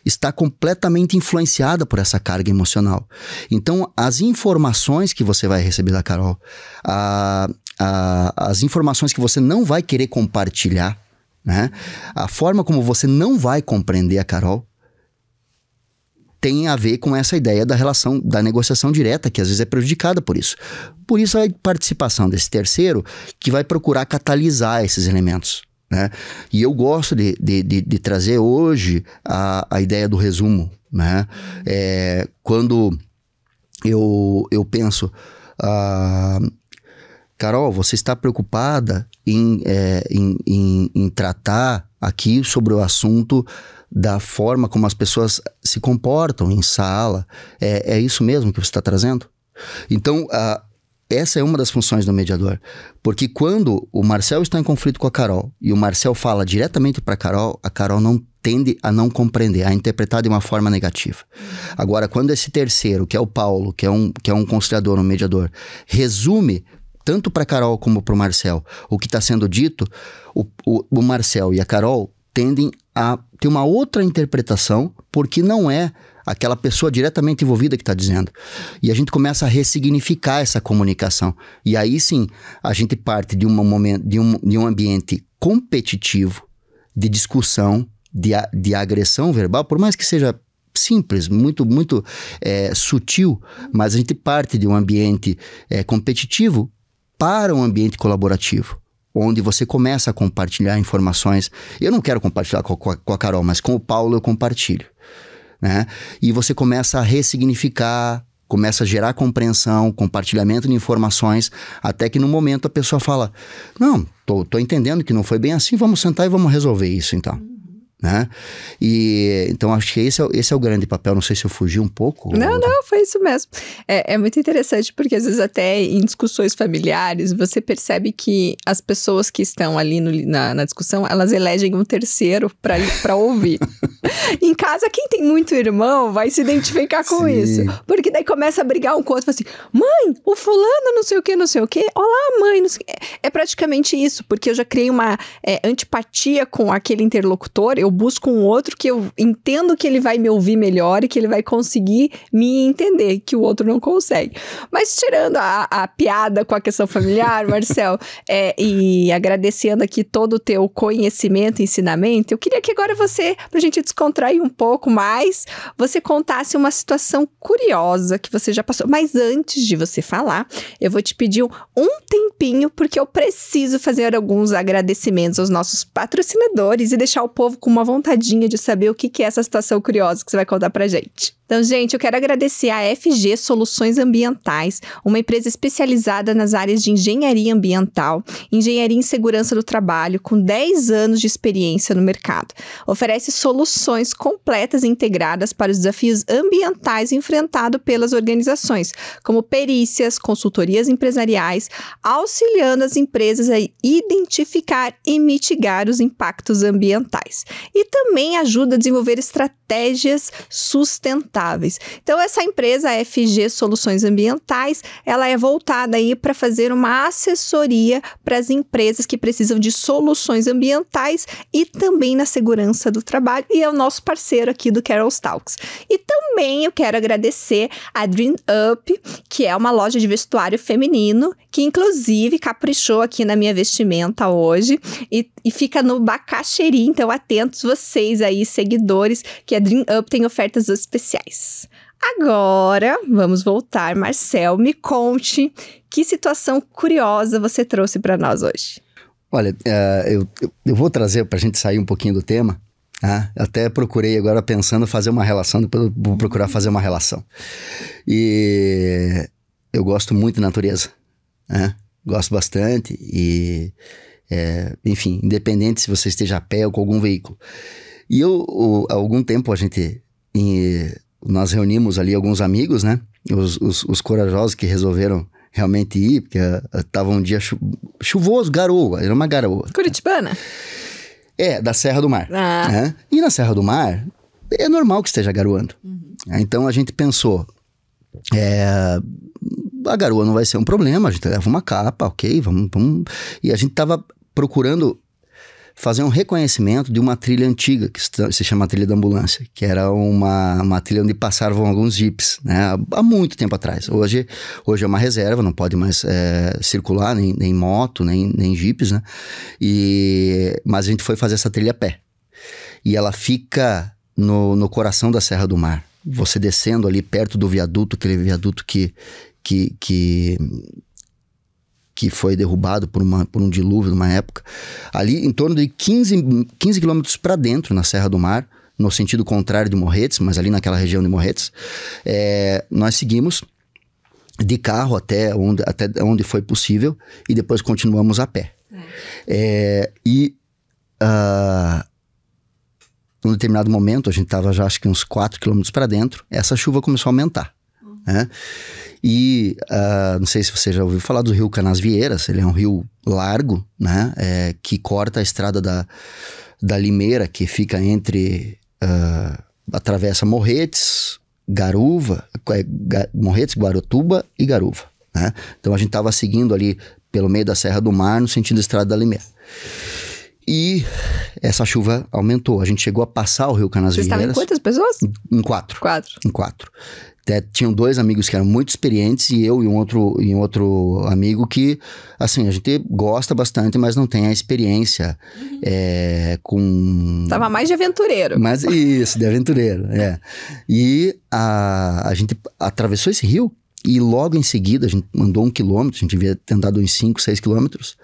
está completamente influenciada por essa carga emocional. Então, as informações que você vai receber da Carol, as informações que você não vai querer compartilhar, né? A forma como você não vai compreender a Carol tem a ver com essa ideia da relação, da negociação direta, que às vezes é prejudicada por isso. Por isso a participação desse terceiro, que vai procurar catalisar esses elementos, né? E eu gosto de trazer hoje a ideia do resumo, né? Quando eu penso, Carol, você está preocupada em tratar aqui sobre o assunto da forma como as pessoas se comportam em sala. É isso mesmo que você está trazendo? Então, essa é uma das funções do mediador. Porque quando o Marcel está em conflito com a Carol e o Marcel fala diretamente para a Carol não tende a não compreender, a interpretar de uma forma negativa. Agora, quando esse terceiro, que é o Paulo, que é um conciliador, um mediador, resume tanto para a Carol como para o Marcel o que está sendo dito, o Marcel e a Carol tendem a ter uma outra interpretação, porque não é aquela pessoa diretamente envolvida que está dizendo. E a gente começa a ressignificar essa comunicação. E aí sim, a gente parte de um ambiente competitivo, de discussão, de agressão verbal, por mais que seja simples, muito sutil, mas a gente parte de um ambiente competitivo para um ambiente colaborativo, onde você começa a compartilhar informações. Eu não quero compartilhar com a Carol, mas com o Paulo eu compartilho, né? E você começa a ressignificar, começa a gerar compreensão, compartilhamento de informações, até que no momento a pessoa fala, não, tô entendendo que não foi bem assim, vamos sentar e vamos resolver isso então. Né? E então acho que esse é o grande papel. Não sei se eu fugi um pouco.
Não, foi isso mesmo. É muito interessante porque às vezes até em discussões familiares você percebe que as pessoas que estão ali na discussão, elas elegem um terceiro para ouvir. Em casa, quem tem muito irmão vai se identificar com isso, porque daí começa a brigar um com o outro, fala assim, mãe, o fulano não sei o que, olá mãe, não sei o que. É praticamente isso, porque eu já criei uma antipatia com aquele interlocutor. Eu busco um outro que eu entendo que ele vai me ouvir melhor e que ele vai conseguir me entender, que o outro não consegue. Mas tirando a piada com a questão familiar, Marcel, e agradecendo aqui todo o teu conhecimento e ensinamento, eu queria que agora você, pra gente descontrair um pouco mais, você contasse uma situação curiosa que você já passou. Mas antes de você falar, eu vou te pedir um tempinho, porque eu preciso fazer alguns agradecimentos aos nossos patrocinadores e deixar o povo com uma vontadinha de saber o que é essa situação curiosa que você vai contar pra gente. Então, gente, eu quero agradecer a FG Soluções Ambientais, uma empresa especializada nas áreas de engenharia ambiental, engenharia em segurança do trabalho, com 10 anos de experiência no mercado. Oferece soluções completas e integradas para os desafios ambientais enfrentados pelas organizações, como perícias, consultorias empresariais, auxiliando as empresas a identificar e mitigar os impactos ambientais. E também ajuda a desenvolver estratégias sustentáveis. Então, essa empresa, a FG Soluções Ambientais, ela é voltada aí para fazer uma assessoria para as empresas que precisam de soluções ambientais e também na segurança do trabalho, e é o nosso parceiro aqui do Carol's Talks. E também eu quero agradecer a Dream Up, que é uma loja de vestuário feminino, que inclusive caprichou aqui na minha vestimenta hoje, e fica no Bacaxeri, então atentos vocês aí, seguidores, que a Dream Up tem ofertas especiais. Agora, vamos voltar. Marcel, me conte que situação curiosa você trouxe para nós hoje.
Olha, eu vou trazer para a gente sair um pouquinho do tema. Até procurei agora pensando fazer uma relação, depois eu vou procurar fazer uma relação. E eu gosto muito de natureza, gosto bastante e, enfim, independente se você esteja a pé ou com algum veículo. E há algum tempo nós reunimos ali alguns amigos, né? Os corajosos que resolveram realmente ir, porque estava um dia chuvoso, garoa, era uma garoa.
Curitibana?
Da Serra do Mar. E na Serra do Mar, é normal que esteja garoando. Então a gente pensou, a garoa não vai ser um problema, a gente leva uma capa, ok, vamos. E a gente estava procurando fazer um reconhecimento de uma trilha antiga, que se chama Trilha da Ambulância, que era uma trilha onde passavam alguns jipes, né, há muito tempo atrás. Hoje é uma reserva, não pode mais circular, nem moto, nem jipes, né, mas a gente foi fazer essa trilha a pé. E ela fica no coração da Serra do Mar, você descendo ali perto do viaduto, aquele viaduto que foi derrubado por um dilúvio numa época, ali em torno de 15 quilômetros para dentro, na Serra do Mar, no sentido contrário de Morretes, mas ali naquela região de Morretes, nós seguimos de carro até onde foi possível e depois continuamos a pé. Num determinado momento, a gente estava já acho que uns 4 quilômetros para dentro, essa chuva começou a aumentar. Né? E não sei se você já ouviu falar do rio Canasvieiras, ele é um rio largo, né? Que corta a estrada da Limeira, que fica entre, atravessa Morretes, Morretes, Guaratuba e Garuva. Né? Então a gente estava seguindo ali pelo meio da Serra do Mar, no sentido da estrada da Limeira. E essa chuva aumentou. A gente chegou a passar o rio Canasvieiras.
Vocês estavam em quantas pessoas?
Em 4.
4.
Em 4. Tinham 2 amigos que eram muito experientes e eu e um outro amigo que, assim, a gente gosta bastante, mas não tem a experiência com...
Tava mais de aventureiro.
Mas isso, de aventureiro, E a gente atravessou esse rio e logo em seguida, a gente andou 1 quilômetro, a gente devia ter andado uns 5, 6 quilômetros,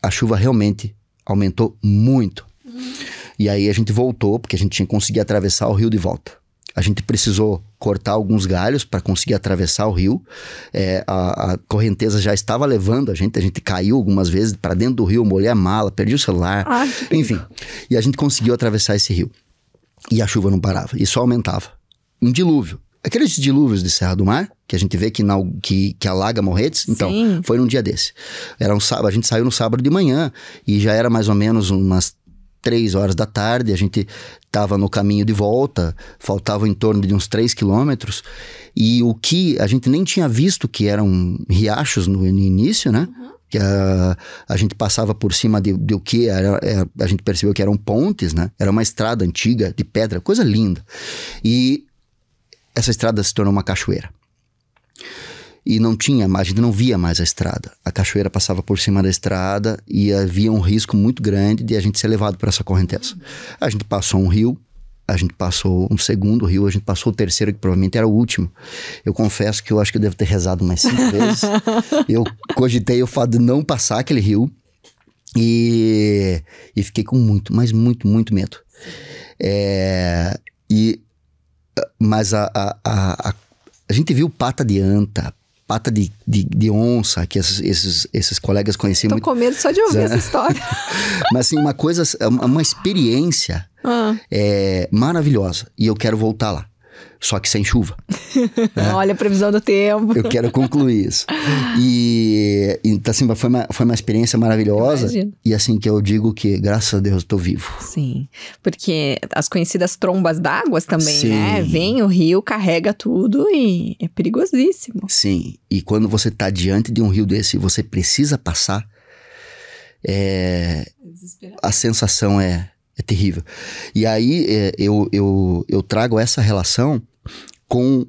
a chuva realmente aumentou muito. E aí a gente voltou, porque a gente tinha que conseguir atravessar o rio de volta. A gente precisou cortar alguns galhos para conseguir atravessar o rio. A correnteza já estava levando a gente caiu algumas vezes para dentro do rio, molhei a mala, perdi o celular, enfim. E a gente conseguiu atravessar esse rio. E a chuva não parava, e só aumentava. Um dilúvio. Aqueles dilúvios de Serra do Mar, que a gente vê que alaga Morretes, então,
Sim.
Foi num dia desse. Era um sábado, a gente saiu no sábado de manhã, e já era mais ou menos umas 3 horas da tarde, a gente estava no caminho de volta, faltava em torno de uns 3 quilômetros, e o que a gente nem tinha visto que eram riachos no início, né? Que a gente passava por cima de o que era, a gente percebeu que eram pontes, né? Era uma estrada antiga de pedra, coisa linda. E essa estrada se tornou uma cachoeira. E não tinha mais, a gente não via mais a estrada. A cachoeira passava por cima da estrada e havia um risco muito grande de a gente ser levado por essa correnteza. A gente passou um rio, a gente passou um segundo rio, a gente passou o terceiro, que provavelmente era o último. Eu confesso que eu acho que eu devo ter rezado umas 5 vezes. Eu cogitei o fato de não passar aquele rio e fiquei com muito, mas muito, muito medo. Mas a gente viu pata de anta, pata de onça, que esses colegas conheciam muito.
Tô com medo só de ouvir essa história.
Mas assim, uma experiência maravilhosa. E eu quero voltar lá. Só que sem chuva. Né?
Olha a previsão do tempo.
Eu quero concluir isso. E então, assim, foi uma experiência maravilhosa.
Imagino.
E assim, que eu digo que, graças a Deus, eu tô vivo.
Sim, porque as conhecidas trombas d'água também,
Sim.
né? Vem o rio, carrega tudo e é perigosíssimo.
Sim, e quando você tá diante de um rio desse e você precisa passar, a sensação é terrível. E aí eu trago essa relação com,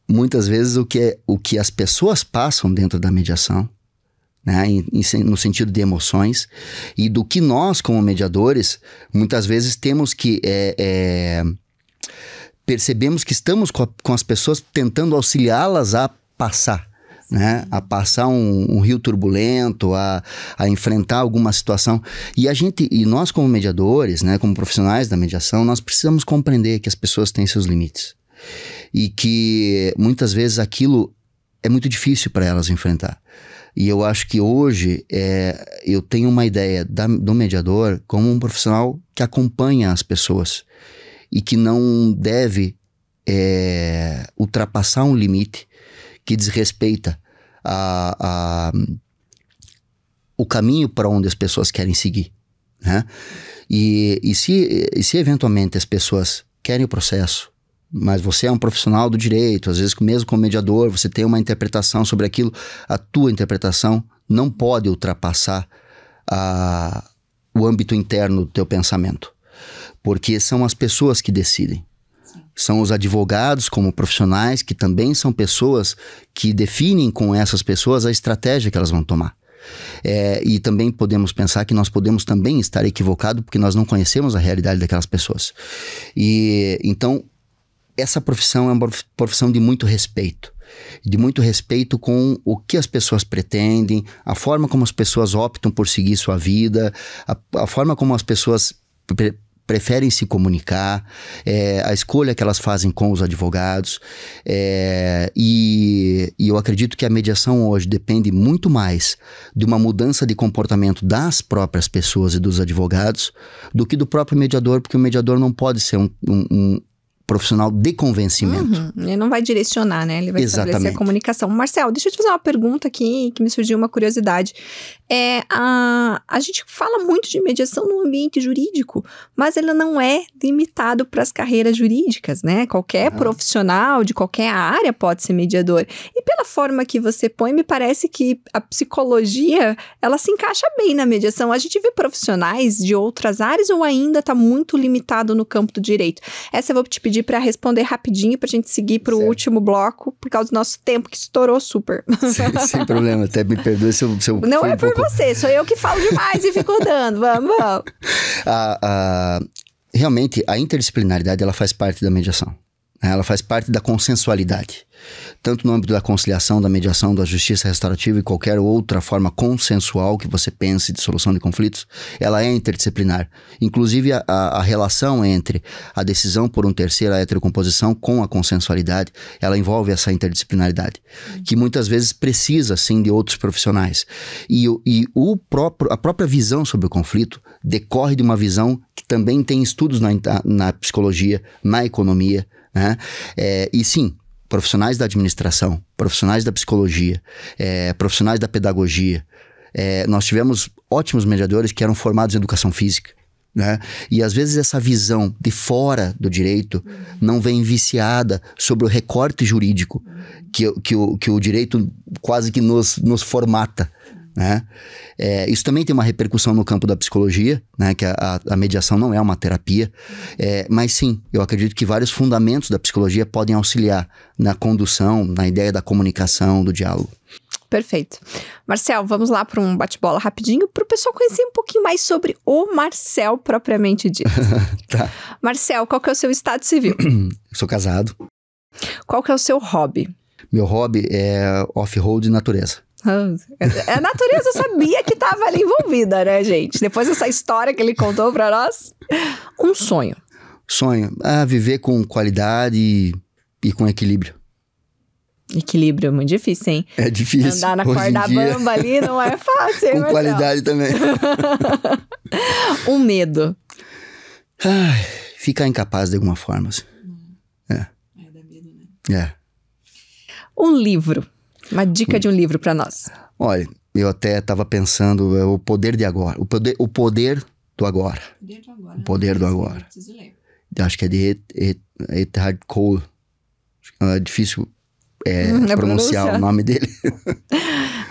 muitas vezes, o que as pessoas passam dentro da mediação, né? No sentido de emoções, e do que nós, como mediadores, muitas vezes temos que... percebemos que estamos com as pessoas tentando auxiliá-las a passar, né? A passar um rio turbulento, a enfrentar alguma situação. E nós, como mediadores, né, como profissionais da mediação, nós precisamos compreender que as pessoas têm seus limites. E que muitas vezes aquilo é muito difícil para elas enfrentar. E eu acho que hoje eu tenho uma ideia do mediador como um profissional que acompanha as pessoas e que não deve ultrapassar um limite que desrespeita o caminho para onde as pessoas querem seguir, né? E se eventualmente as pessoas querem o processo, mas você é um profissional do direito, às vezes mesmo como mediador, você tem uma interpretação sobre aquilo, a tua interpretação não pode ultrapassar o âmbito interno do teu pensamento, porque são as pessoas que decidem. São os advogados como profissionais que também são pessoas que definem com essas pessoas a estratégia que elas vão tomar. E também podemos pensar que nós podemos também estar equivocados porque nós não conhecemos a realidade daquelas pessoas. E então, essa profissão é uma profissão de muito respeito. De muito respeito com o que as pessoas pretendem, a forma como as pessoas optam por seguir sua vida, a forma como as pessoas preferem se comunicar, a escolha que elas fazem com os advogados, e eu acredito que a mediação hoje depende muito mais de uma mudança de comportamento das próprias pessoas e dos advogados do que do próprio mediador, porque o mediador não pode ser um profissional de convencimento.
Ele não vai direcionar, né? Ele vai estabelecer a comunicação. Marcel, deixa eu te fazer uma pergunta aqui que me surgiu uma curiosidade. A gente fala muito de mediação no ambiente jurídico, mas ele não é limitado para as carreiras jurídicas, né? Qualquer profissional de qualquer área pode ser mediador. E pela forma que você põe, me parece que a psicologia, ela se encaixa bem na mediação. A gente vê profissionais de outras áreas ou ainda está muito limitado no campo do direito? Essa eu vou te pedir para responder rapidinho para a gente seguir para o último bloco, por causa do nosso tempo que estourou super.
Sem problema, até me perdoe se eu
não é por você, sou eu que falo demais e fico dando, vamos.
Realmente, a interdisciplinaridade, ela faz parte da mediação. Ela faz parte da consensualidade. Tanto no âmbito da conciliação, da mediação, da justiça restaurativa e qualquer outra forma consensual que você pense de solução de conflitos, ela é interdisciplinar. Inclusive, a relação entre a decisão por um terceiro, a heterocomposição, com a consensualidade, ela envolve essa interdisciplinaridade, que muitas vezes precisa, sim, de outros profissionais. E a própria visão sobre o conflito decorre de uma visão que também tem estudos na psicologia, na economia, né? E sim, profissionais da administração, profissionais da psicologia, profissionais da pedagogia. Nós tivemos ótimos mediadores que eram formados em educação física, né? E às vezes essa visão de fora do direito não vem viciada sobre o recorte jurídico que o direito quase que nos formata, né? Isso também tem uma repercussão no campo da psicologia, né? Que a mediação não é uma terapia, mas sim, eu acredito que vários fundamentos da psicologia podem auxiliar na condução, na ideia da comunicação, do diálogo.
Perfeito. Marcel, vamos lá para um bate-bola rapidinho para o pessoal conhecer um pouquinho mais sobre o Marcel propriamente dito.
Tá.
Marcel, qual que é o seu estado civil?
Sou casado.
Qual que é o seu hobby?
Meu hobby é off-road e natureza.
A natureza, eu sabia que estava ali envolvida, né, gente? Depois dessa história que ele contou para nós. Um sonho.
Sonho? Viver com qualidade e com equilíbrio.
Equilíbrio é muito difícil, hein?
É difícil.
Andar na corda bamba ali não é fácil, hein,
com qualidade também.
Um medo.
Ficar incapaz de alguma forma. Assim.
Dá medo, né?
Um livro. Uma dica de um livro para nós.
Olha, eu até estava pensando O Poder de Agora. O poder do agora. O poder do agora.
Preciso ler.
Acho que é de Eckhart Tolle. É difícil pronunciar o nome dele.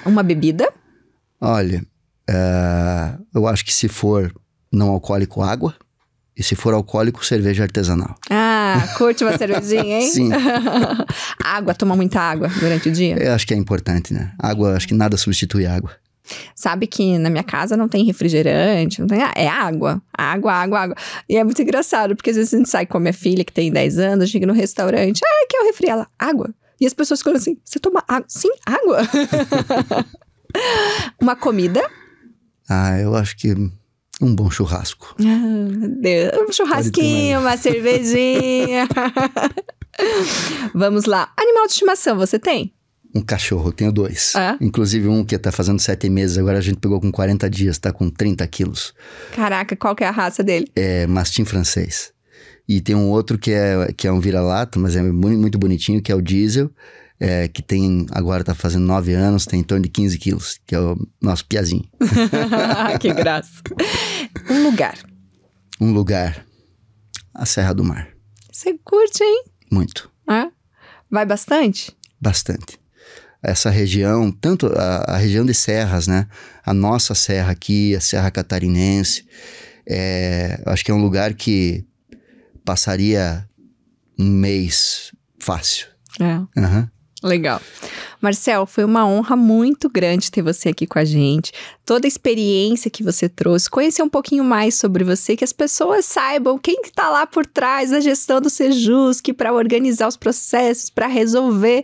Uma bebida?
Olha, eu acho que se for não alcoólico, água. E se for alcoólico, cerveja artesanal.
Curte uma cervejinha, hein?
Sim.
Água, toma muita água durante o dia?
Eu acho que é importante, né? Água, acho que nada substitui água.
Sabe que na minha casa não tem refrigerante, não tem, é água. Água. E é muito engraçado, porque às vezes a gente sai com a minha filha, que tem 10 anos, chega no restaurante, que é o refri? Ela, água. E as pessoas ficam assim, você toma água? Sim, água. Uma comida?
Eu acho que um bom churrasco.
Deus. Um churrasquinho, uma cervejinha. Vamos lá. Animal de estimação, você tem?
Um cachorro, eu tenho 2. Inclusive um que tá fazendo 7 meses, agora a gente pegou com 40 dias, tá com 30 quilos. Caraca,
qual que é a raça dele?
É mastim francês. E tem um outro que é um vira-lata, mas é muito, muito bonitinho, que é o Diesel, que agora tá fazendo 9 anos, tem em torno de 15 quilos, que é o nosso piazinho.
Que graça.
Um lugar. A Serra do Mar.
Você curte, hein?
Muito.
Vai bastante?
Bastante. Essa região, tanto a região de serras, né? A nossa serra aqui, a Serra Catarinense, acho que é um lugar que passaria um mês fácil.
Legal. Marcel, foi uma honra muito grande ter você aqui com a gente. Toda a experiência que você trouxe, conhecer um pouquinho mais sobre você, que as pessoas saibam quem que tá lá por trás da gestão do Sejusc para organizar os processos, para resolver.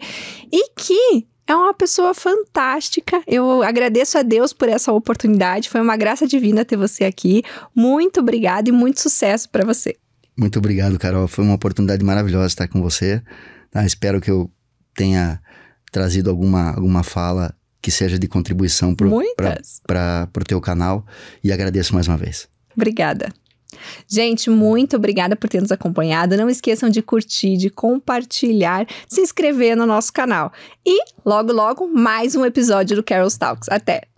E que é uma pessoa fantástica. Eu agradeço a Deus por essa oportunidade. Foi uma graça divina ter você aqui. Muito obrigada e muito sucesso para você.
Muito obrigado, Carol. Foi uma oportunidade maravilhosa estar com você. Espero que eu tenha trazido alguma fala que seja de contribuição para o teu canal. E agradeço mais uma vez.
Obrigada. Gente, muito obrigada por ter nos acompanhado. Não esqueçam de curtir, de compartilhar, de se inscrever no nosso canal. E, logo, logo, mais um episódio do Carol's Talks. Até!